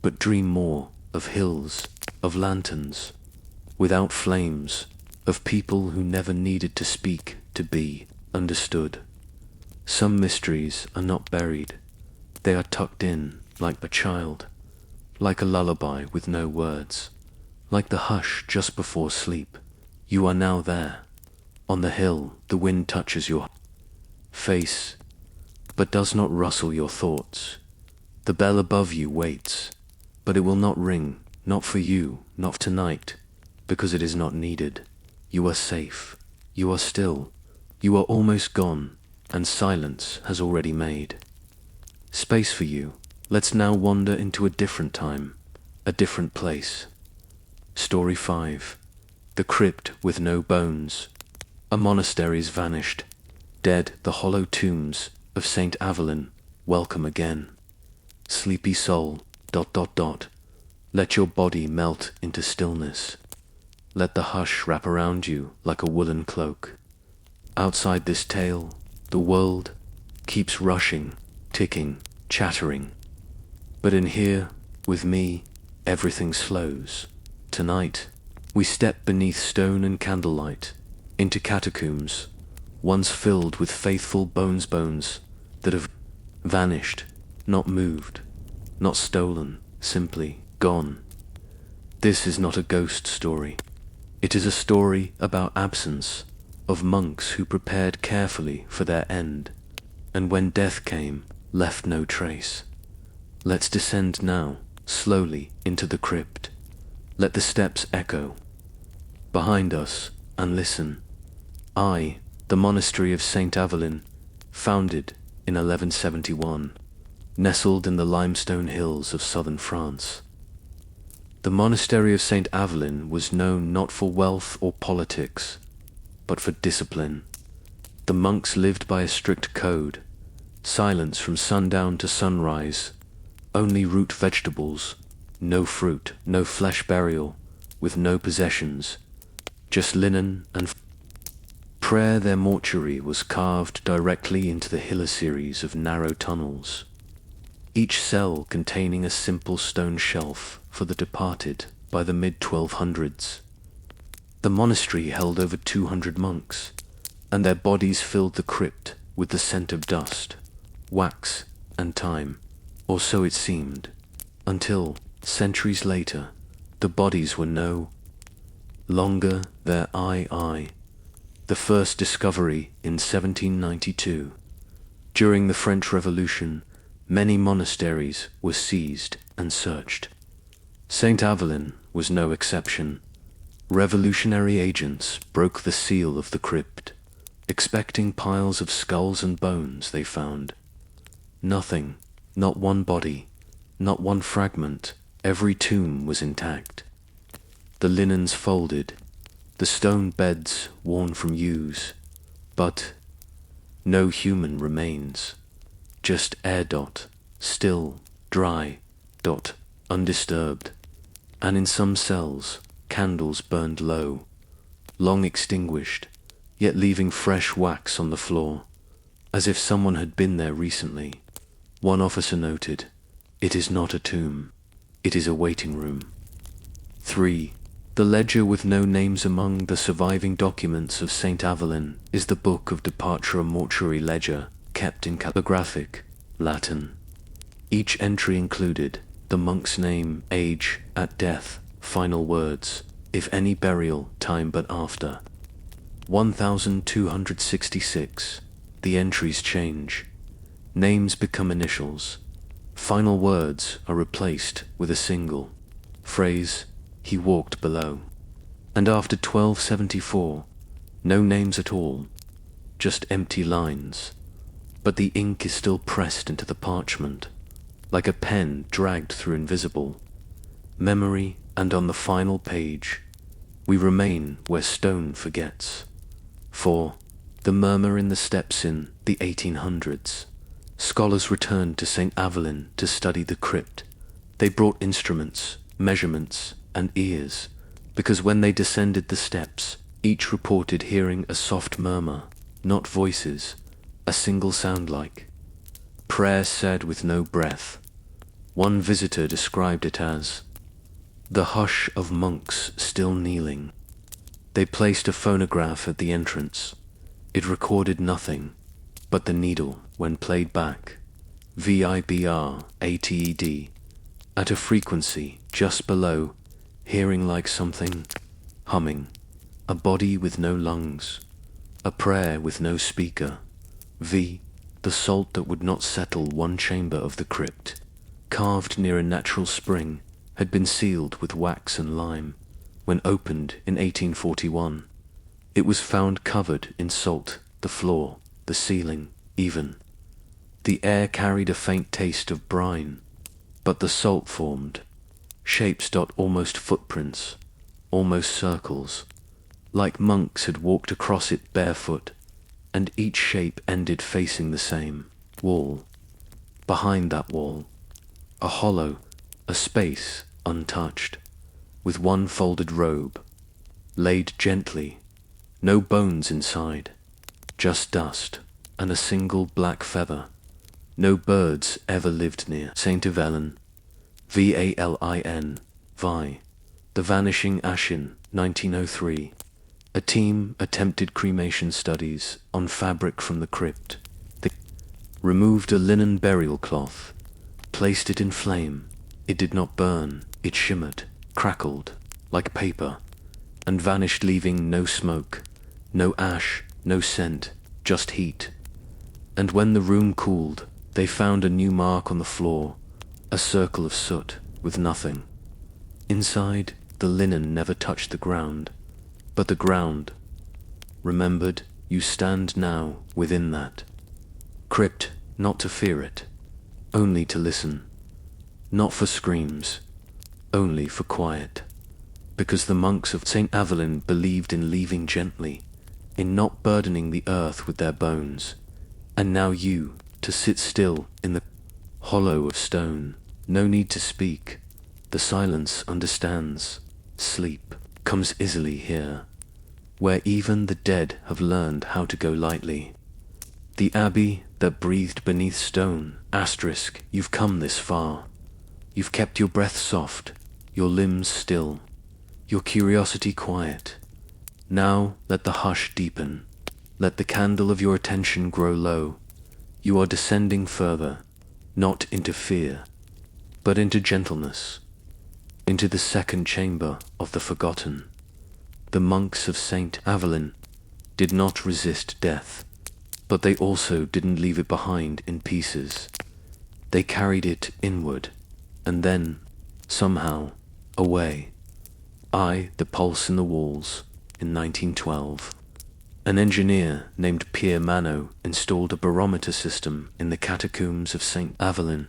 but dream more of hills, of lanterns, without flames, of people who never needed to speak to be understood. Some mysteries are not buried. They are tucked in like a child, like a lullaby with no words, like the hush just before sleep. You are now there. On the hill, the wind touches your face, but does not rustle your thoughts. The bell above you waits, but it will not ring, not for you, not tonight, because it is not needed. You are safe. You are still. You are almost gone, and silence has already made space for you. Let's now wander into a different time, a different place. Story 5. The crypt with no bones. A monastery's vanished. Dead, the hollow tombs of Saint Avelin, welcome again. Sleepy soul, ... Let your body melt into stillness. Let the hush wrap around you like a woolen cloak. Outside this tale, the world keeps rushing, ticking, chattering. But in here, with me, everything slows. Tonight, we step beneath stone and candlelight into catacombs, once filled with faithful bones that have vanished, not moved, not stolen, simply gone. This is not a ghost story. It is a story about absence, of monks who prepared carefully for their end, and when death came, left no trace. Let's descend now, slowly, into the crypt. Let the steps echo behind us, and listen. The monastery of Saint Avelin, founded in 1171, nestled in the limestone hills of southern France. The monastery of Saint Avelin was known not for wealth or politics, but for discipline. The monks lived by a strict code: silence from sundown to sunrise, only root vegetables, no fruit, no flesh burial, with no possessions, just linen and prayer. Their mortuary was carved directly into the hilly series of narrow tunnels, each cell containing a simple stone shelf for the departed by the mid-1200s. The monastery held over 200 monks, and their bodies filled the crypt with the scent of dust, wax, and time, or so it seemed, until, centuries later, the bodies were no longer there. The first discovery in 1792. During the French Revolution, many monasteries were seized and searched. Saint Avelin was no exception. Revolutionary agents broke the seal of the crypt, expecting piles of skulls and bones. They found nothing, not one body, not one fragment. Every tomb was intact. The linens folded, the stone beds worn from use, but no human remains. Just air, still, dry, undisturbed. And in some cells, candles burned low, long extinguished, yet leaving fresh wax on the floor, as if someone had been there recently. One officer noted, "It is not a tomb, it is a waiting room." 3. The ledger with no names among the surviving documents of Saint Avelin is the Book of Departure mortuary ledger, kept in calligraphic Latin. Each entry included the monk's name, age, at death, final words, if any burial, time but after. 1266. The entries change. Names become initials. Final words are replaced with a single phrase, "He walked below." And after 1274, no names at all, just empty lines. But the ink is still pressed into the parchment, like a pen dragged through invisible memory, and on the final page, we remain where stone forgets. 4. The murmur in the steps in the 1800s. Scholars returned to St. Avelin to study the crypt. They brought instruments, measurements, and ears, because when they descended the steps, each reported hearing a soft murmur, not voices, a single sound like prayer said with no breath. One visitor described it as the hush of monks still kneeling. They placed a phonograph at the entrance. It recorded nothing, but the needle, when played back, vibrated, at a frequency just below, hearing like something humming, a body with no lungs, a prayer with no speaker. The salt that would not settle one chamber of the crypt, carved near a natural spring, had been sealed with wax and lime. When opened in 1841, it was found covered in salt, the floor, the ceiling, even. The air carried a faint taste of brine, but the salt formed shapes, almost footprints, almost circles, like monks had walked across it barefoot, and each shape ended facing the same wall. Behind that wall, a hollow, a space untouched, with one folded robe, laid gently, no bones inside, just dust and a single black feather. No birds ever lived near. Saint Evelyn, Valin, Vi. The Vanishing Ashen, 1903. A team attempted cremation studies on fabric from the crypt. They removed a linen burial cloth, placed it in flame. It did not burn, it shimmered, crackled, like paper, and vanished, leaving no smoke, no ash, no scent, just heat. And when the room cooled, they found a new mark on the floor, a circle of soot with nothing. Inside, the linen never touched the ground, but the ground remembered. You stand now within that crypt, not to fear it, only to listen, not for screams, only for quiet, because the monks of St. Evelyn believed in leaving gently, in not burdening the earth with their bones. And now you, to sit still in the hollow of stone, no need to speak, the silence understands. Sleep comes easily here, where even the dead have learned how to go lightly. The abbey that breathed beneath stone, asterisk, you've come this far. You've kept your breath soft, your limbs still, your curiosity quiet. Now let the hush deepen, let the candle of your attention grow low. You are descending further, not into fear, but into gentleness, into the second chamber of the forgotten. The monks of St. Evelyn did not resist death, but they also didn't leave it behind in pieces. They carried it inward, and then, somehow, away. The pulse in the walls, in 1912. An engineer named Pierre Manot installed a barometer system in the catacombs of St. Evelyn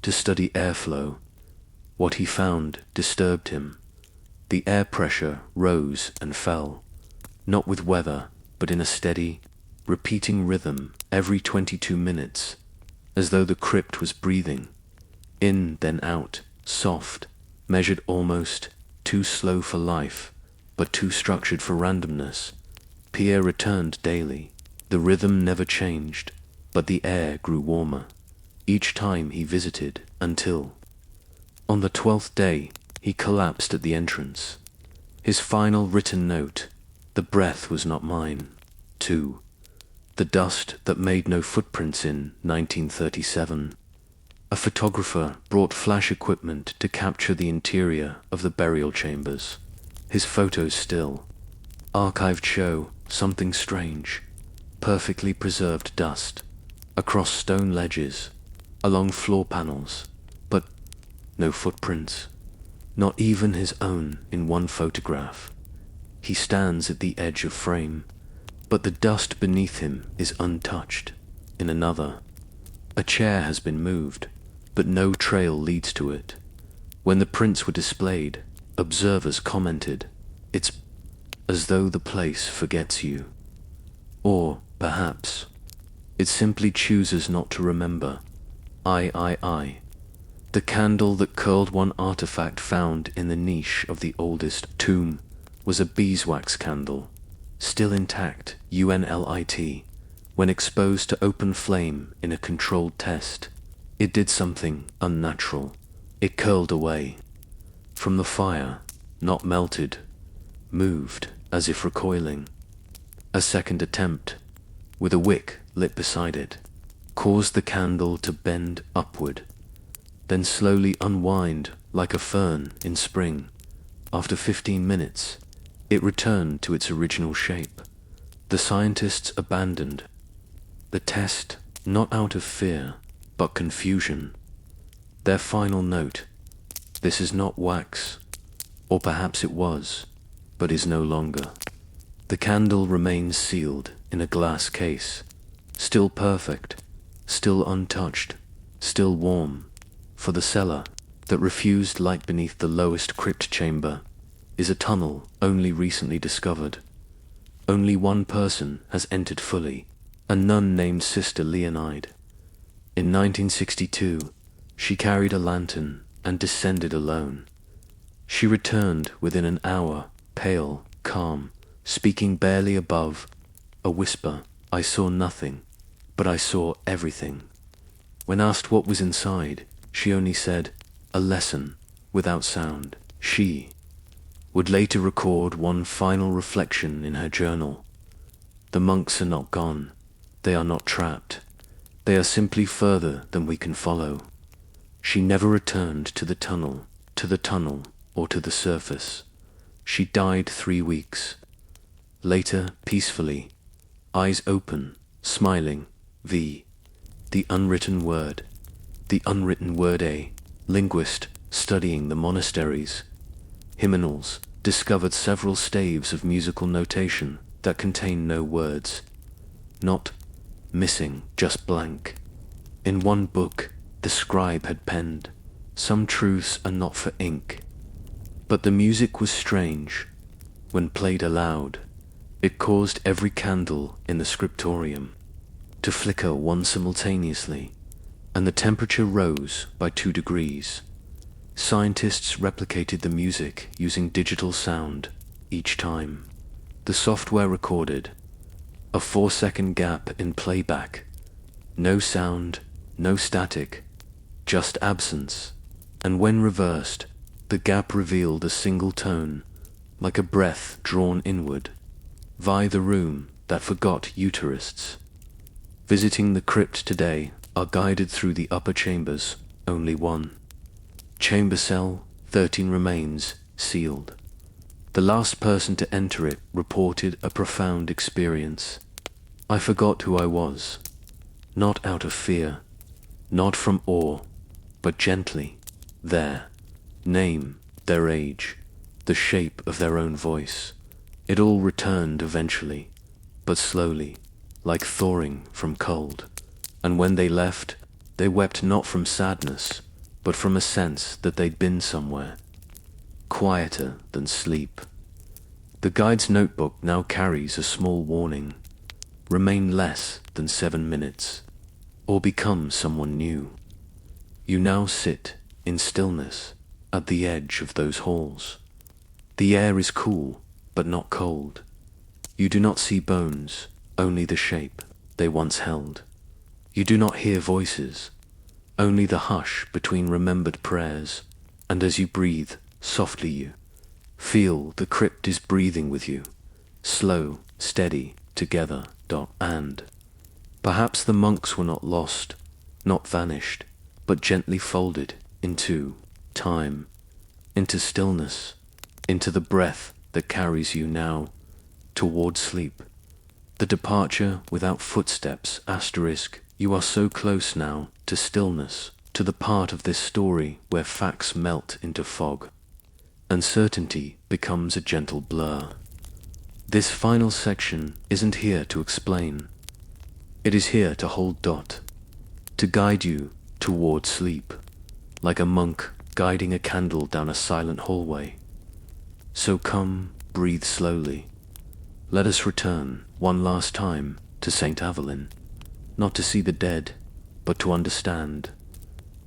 to study airflow. What he found disturbed him. The air pressure rose and fell, not with weather, but in a steady, repeating rhythm every 22 minutes, as though the crypt was breathing, in then out, soft, measured almost, too slow for life, but too structured for randomness. Pierre returned daily. The rhythm never changed, but the air grew warmer each time he visited until, on the 12th day, he collapsed at the entrance. His final written note, the breath was not mine. 2. The dust that made no footprints in 1937. A photographer brought flash equipment to capture the interior of the burial chambers. His photos still, archived, show something strange. Perfectly preserved dust, across stone ledges, along floor panels, but no footprints, not even his own in one photograph. He stands at the edge of frame, but the dust beneath him is untouched. In another, a chair has been moved, but no trail leads to it. When the prints were displayed, observers commented, "It's as though the place forgets you." Or, perhaps, it simply chooses not to remember. The candle that curled one artifact found in the niche of the oldest tomb was a beeswax candle, still intact, UNLIT, when exposed to open flame in a controlled test. It did something unnatural. It curled away from the fire, not melted, moved as if recoiling. A second attempt, with a wick lit beside it, caused the candle to bend upward, then slowly unwind like a fern in spring. After 15 minutes, it returned to its original shape. The scientists abandoned the test, not out of fear, but confusion. Their final note, "This is not wax," or perhaps it was, but is no longer. The candle remains sealed in a glass case, still perfect, still untouched, still warm, for the cellar that refused light beneath the lowest crypt chamber is a tunnel only recently discovered. Only one person has entered fully, a nun named Sister Leonide. In 1962, she carried a lantern and descended alone. She returned within an hour, pale, calm, speaking barely above a whisper. I saw nothing, but I saw everything. When asked what was inside, she only said, a lesson, without sound. She would later record one final reflection in her journal. The monks are not gone. They are not trapped. They are simply further than we can follow. She never returned to the tunnel, or to the surface. She died 3 weeks. Later, peacefully, eyes open, smiling, the unwritten word. The unwritten word. A linguist studying the monasteries' hymnals discovered several staves of musical notation that contain no words. Not missing, just blank. In one book, the scribe had penned, "Some truths are not for ink." But the music was strange. When played aloud, it caused every candle in the scriptorium to flicker one simultaneously, and the temperature rose by 2 degrees. Scientists replicated the music using digital sound each time. The software recorded a 4-second gap in playback. No sound, no static, just absence. And when reversed, the gap revealed a single tone, like a breath drawn inward, via the room that forgot uterists. Visiting the crypt today are guided through the upper chambers, only one. Chamber cell 13 remains sealed. The last person to enter it reported a profound experience. I forgot who I was, not out of fear, not from awe, but gently. Their name, their age, the shape of their own voice. It all returned eventually, but slowly, like thawing from cold. And when they left, they wept not from sadness, but from a sense that they'd been somewhere, quieter than sleep. The guide's notebook now carries a small warning. Remain less than 7 minutes, or become someone new. You now sit in stillness at the edge of those halls. The air is cool, but not cold. You do not see bones, only the shape they once held. You do not hear voices, only the hush between remembered prayers. And as you breathe softly, you feel the crypt is breathing with you, slow, steady, together. And perhaps the monks were not lost, not vanished, but gently folded into time, into stillness, into the breath that carries you now toward sleep. The departure without footsteps, asterisk. You are so close now to stillness, to the part of this story where facts melt into fog. Uncertainty becomes a gentle blur. This final section isn't here to explain. It is here to hold dot, to guide you toward sleep, like a monk guiding a candle down a silent hallway. So come, breathe slowly. Let us return one last time to St. Evelyn, not to see the dead, but to understand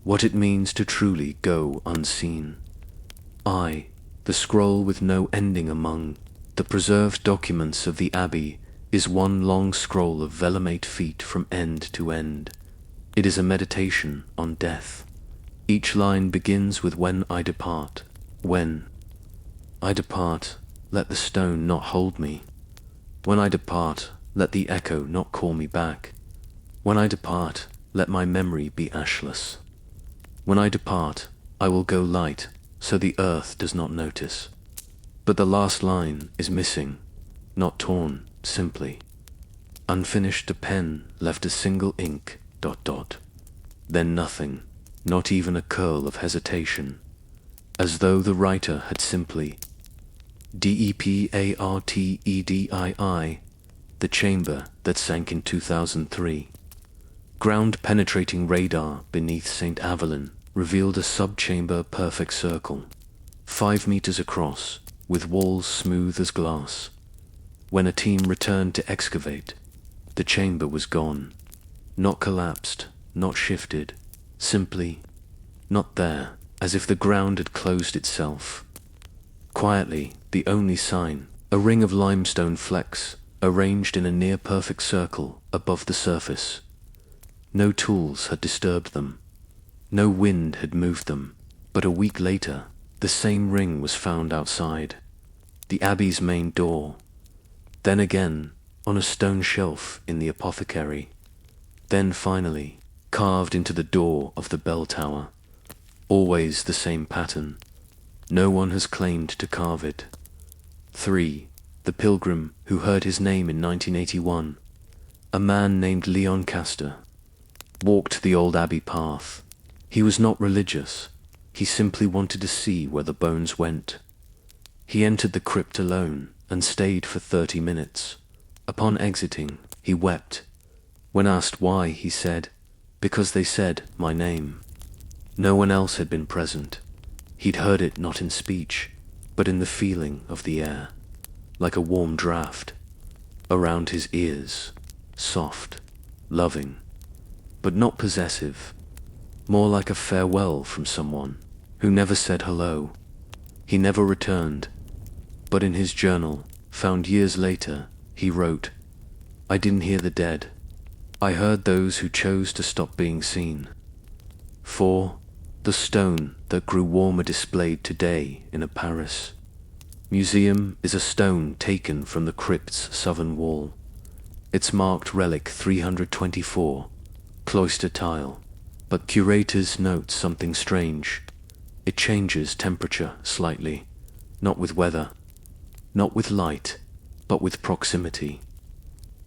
what it means to truly go unseen. The scroll with no ending among the preserved documents of the Abbey, is one long scroll of velamate feet from end to end. It is a meditation on death. Each line begins with "When I depart. When I depart, let the stone not hold me. When I depart, let the echo not call me back. When I depart, let my memory be ashless. When I depart, I will go light, so the earth does not notice." But the last line is missing, not torn, simply unfinished. The pen left a single ink ... Then nothing, not even a curl of hesitation, as though the writer had simply DEPARTEDII, the chamber that sank in 2003. Ground-penetrating radar beneath St. Evelyn revealed a sub-chamber perfect circle, 5 meters across, with walls smooth as glass. When a team returned to excavate, the chamber was gone, not collapsed, not shifted, simply not there, as if the ground had closed itself. Quietly, the only sign, a ring of limestone flecks, arranged in a near-perfect circle above the surface. No tools had disturbed them. No wind had moved them, but a week later, the same ring was found outside the abbey's main door. Then again, on a stone shelf in the apothecary. Then finally, carved into the door of the bell tower. Always the same pattern. No one has claimed to carve it. 3. The pilgrim who heard his name in 1981, a man named Leon Castor, walked the old abbey path. He was not religious. He simply wanted to see where the bones went. He entered the crypt alone and stayed for 30 minutes. Upon exiting, he wept. When asked why, he said, "Because they said my name." No one else had been present. He'd heard it not in speech, but in the feeling of the air, like a warm draft, around his ears, soft, loving, but not possessive, more like a farewell from someone who never said hello. He never returned, but in his journal, found years later, he wrote, "I didn't hear the dead. I heard those who chose to stop being seen." 4. The stone that grew warmer displayed today in a Paris museum is a stone taken from the crypt's southern wall. It's marked relic 324, cloister tile, but curators note something strange. It changes temperature slightly, not with weather, not with light, but with proximity.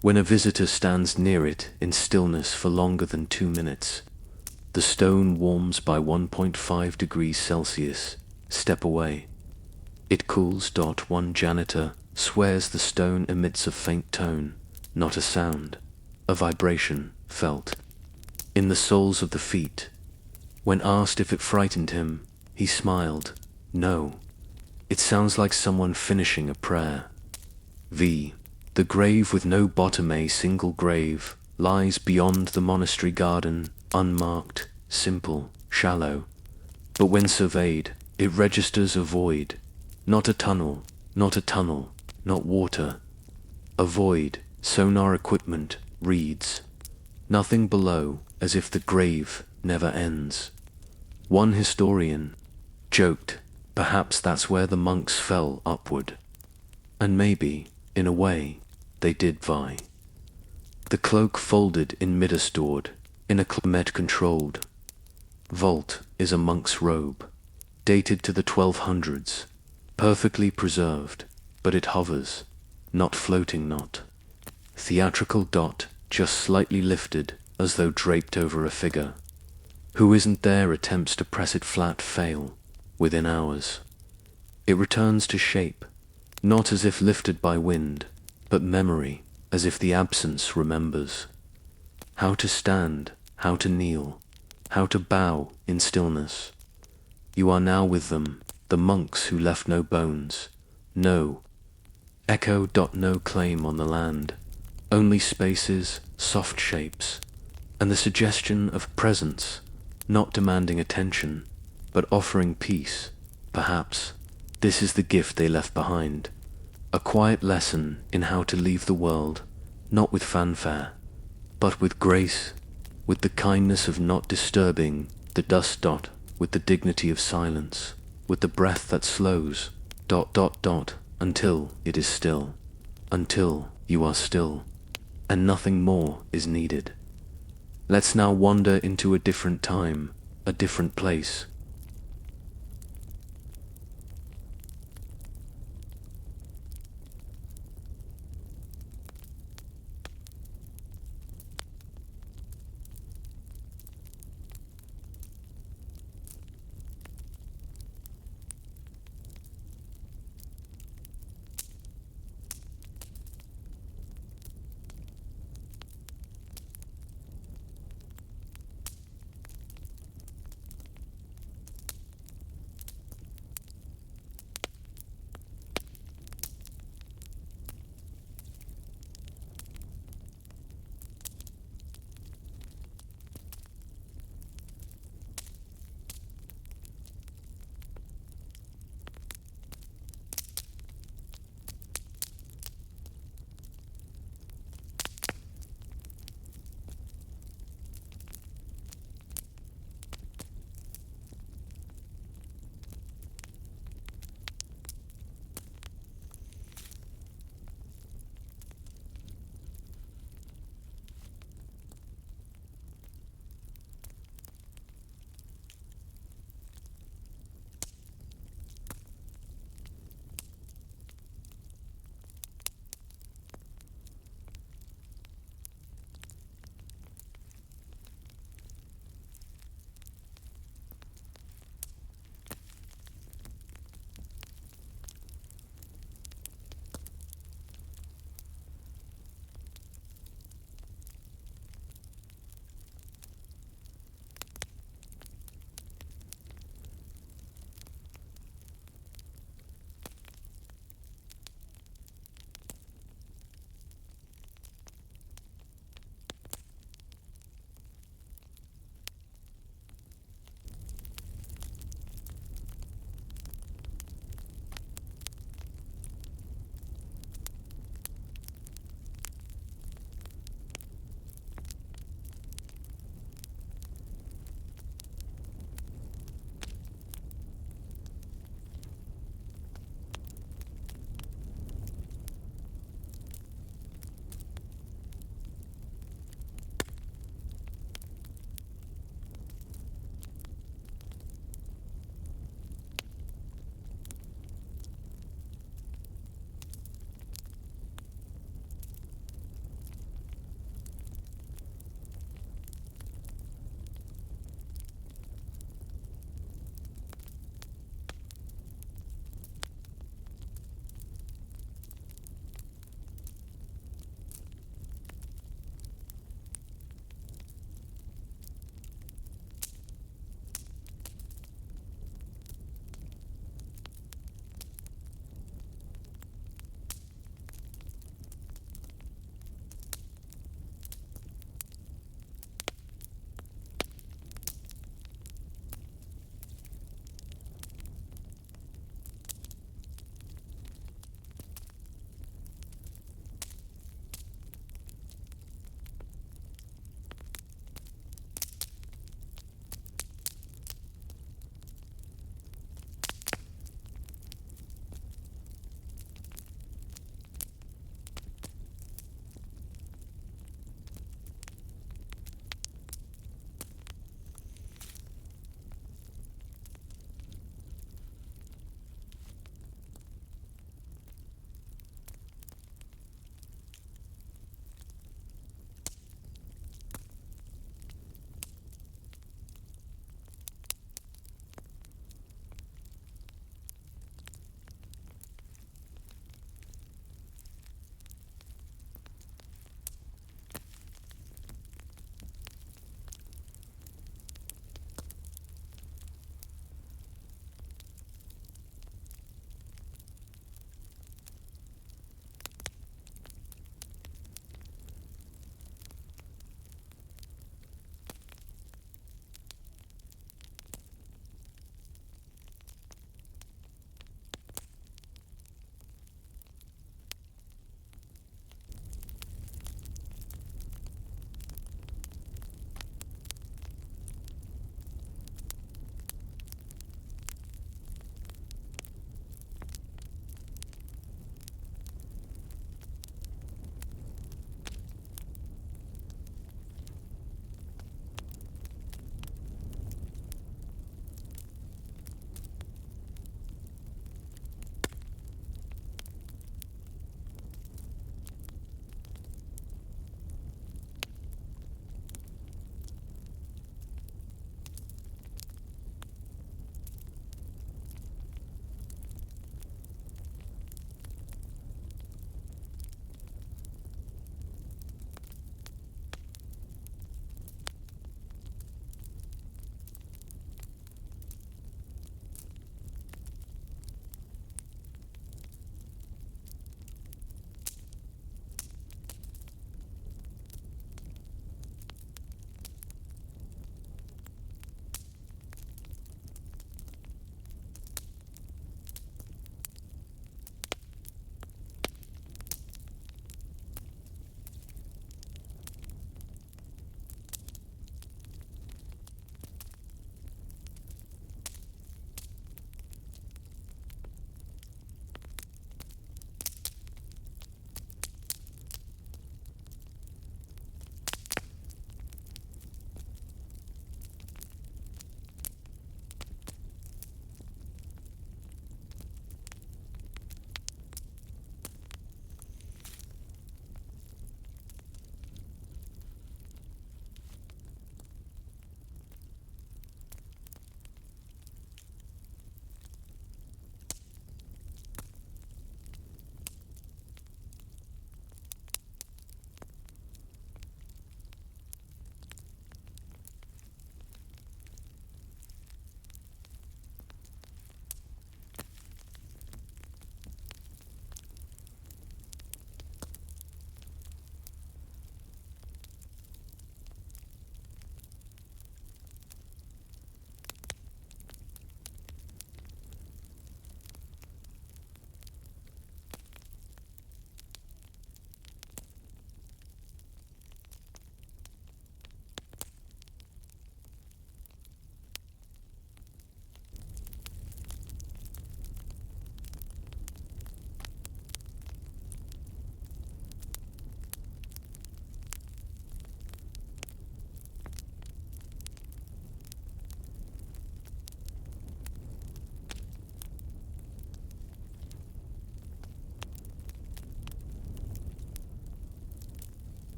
When a visitor stands near it in stillness for longer than 2 minutes, the stone warms by 1.5 degrees Celsius. Step away. It cools. One janitor swears the stone emits a faint tone, not a sound, a vibration felt in the soles of the feet. When asked if it frightened him, he smiled. No, it sounds like someone finishing a prayer. V. The grave with no bottom. A single grave lies beyond the monastery garden, unmarked, simple, shallow. But when surveyed, it registers a void. Not a tunnel, not a tunnel, not water. A void, sonar equipment reads. Nothing below, as if the grave never ends. One historian joked, perhaps that's where the monks fell upward. And maybe, in a way, they did vie. The cloak folded in mitre stored, in a climate-controlled vault is a monk's robe, dated to the 1200s, perfectly preserved, but it hovers, not floating not. Theatrical. Just slightly lifted, as though draped over a figure. Who isn't there attempts to press it flat fail, within hours. It returns to shape, not as if lifted by wind, but memory, as if the absence remembers. How to stand, how to kneel, how to bow in stillness. You are now with them, the monks who left no bones, no echo. No claim on the land, only spaces, soft shapes, and the suggestion of presence, not demanding attention, but offering peace. Perhaps this is the gift they left behind. A quiet lesson in how to leave the world, not with fanfare, but with grace, with the kindness of not disturbing the dust. With the dignity of silence, with the breath that slows. Until it is still, until you are still, and nothing more is needed. Let's now wander into a different time, a different place,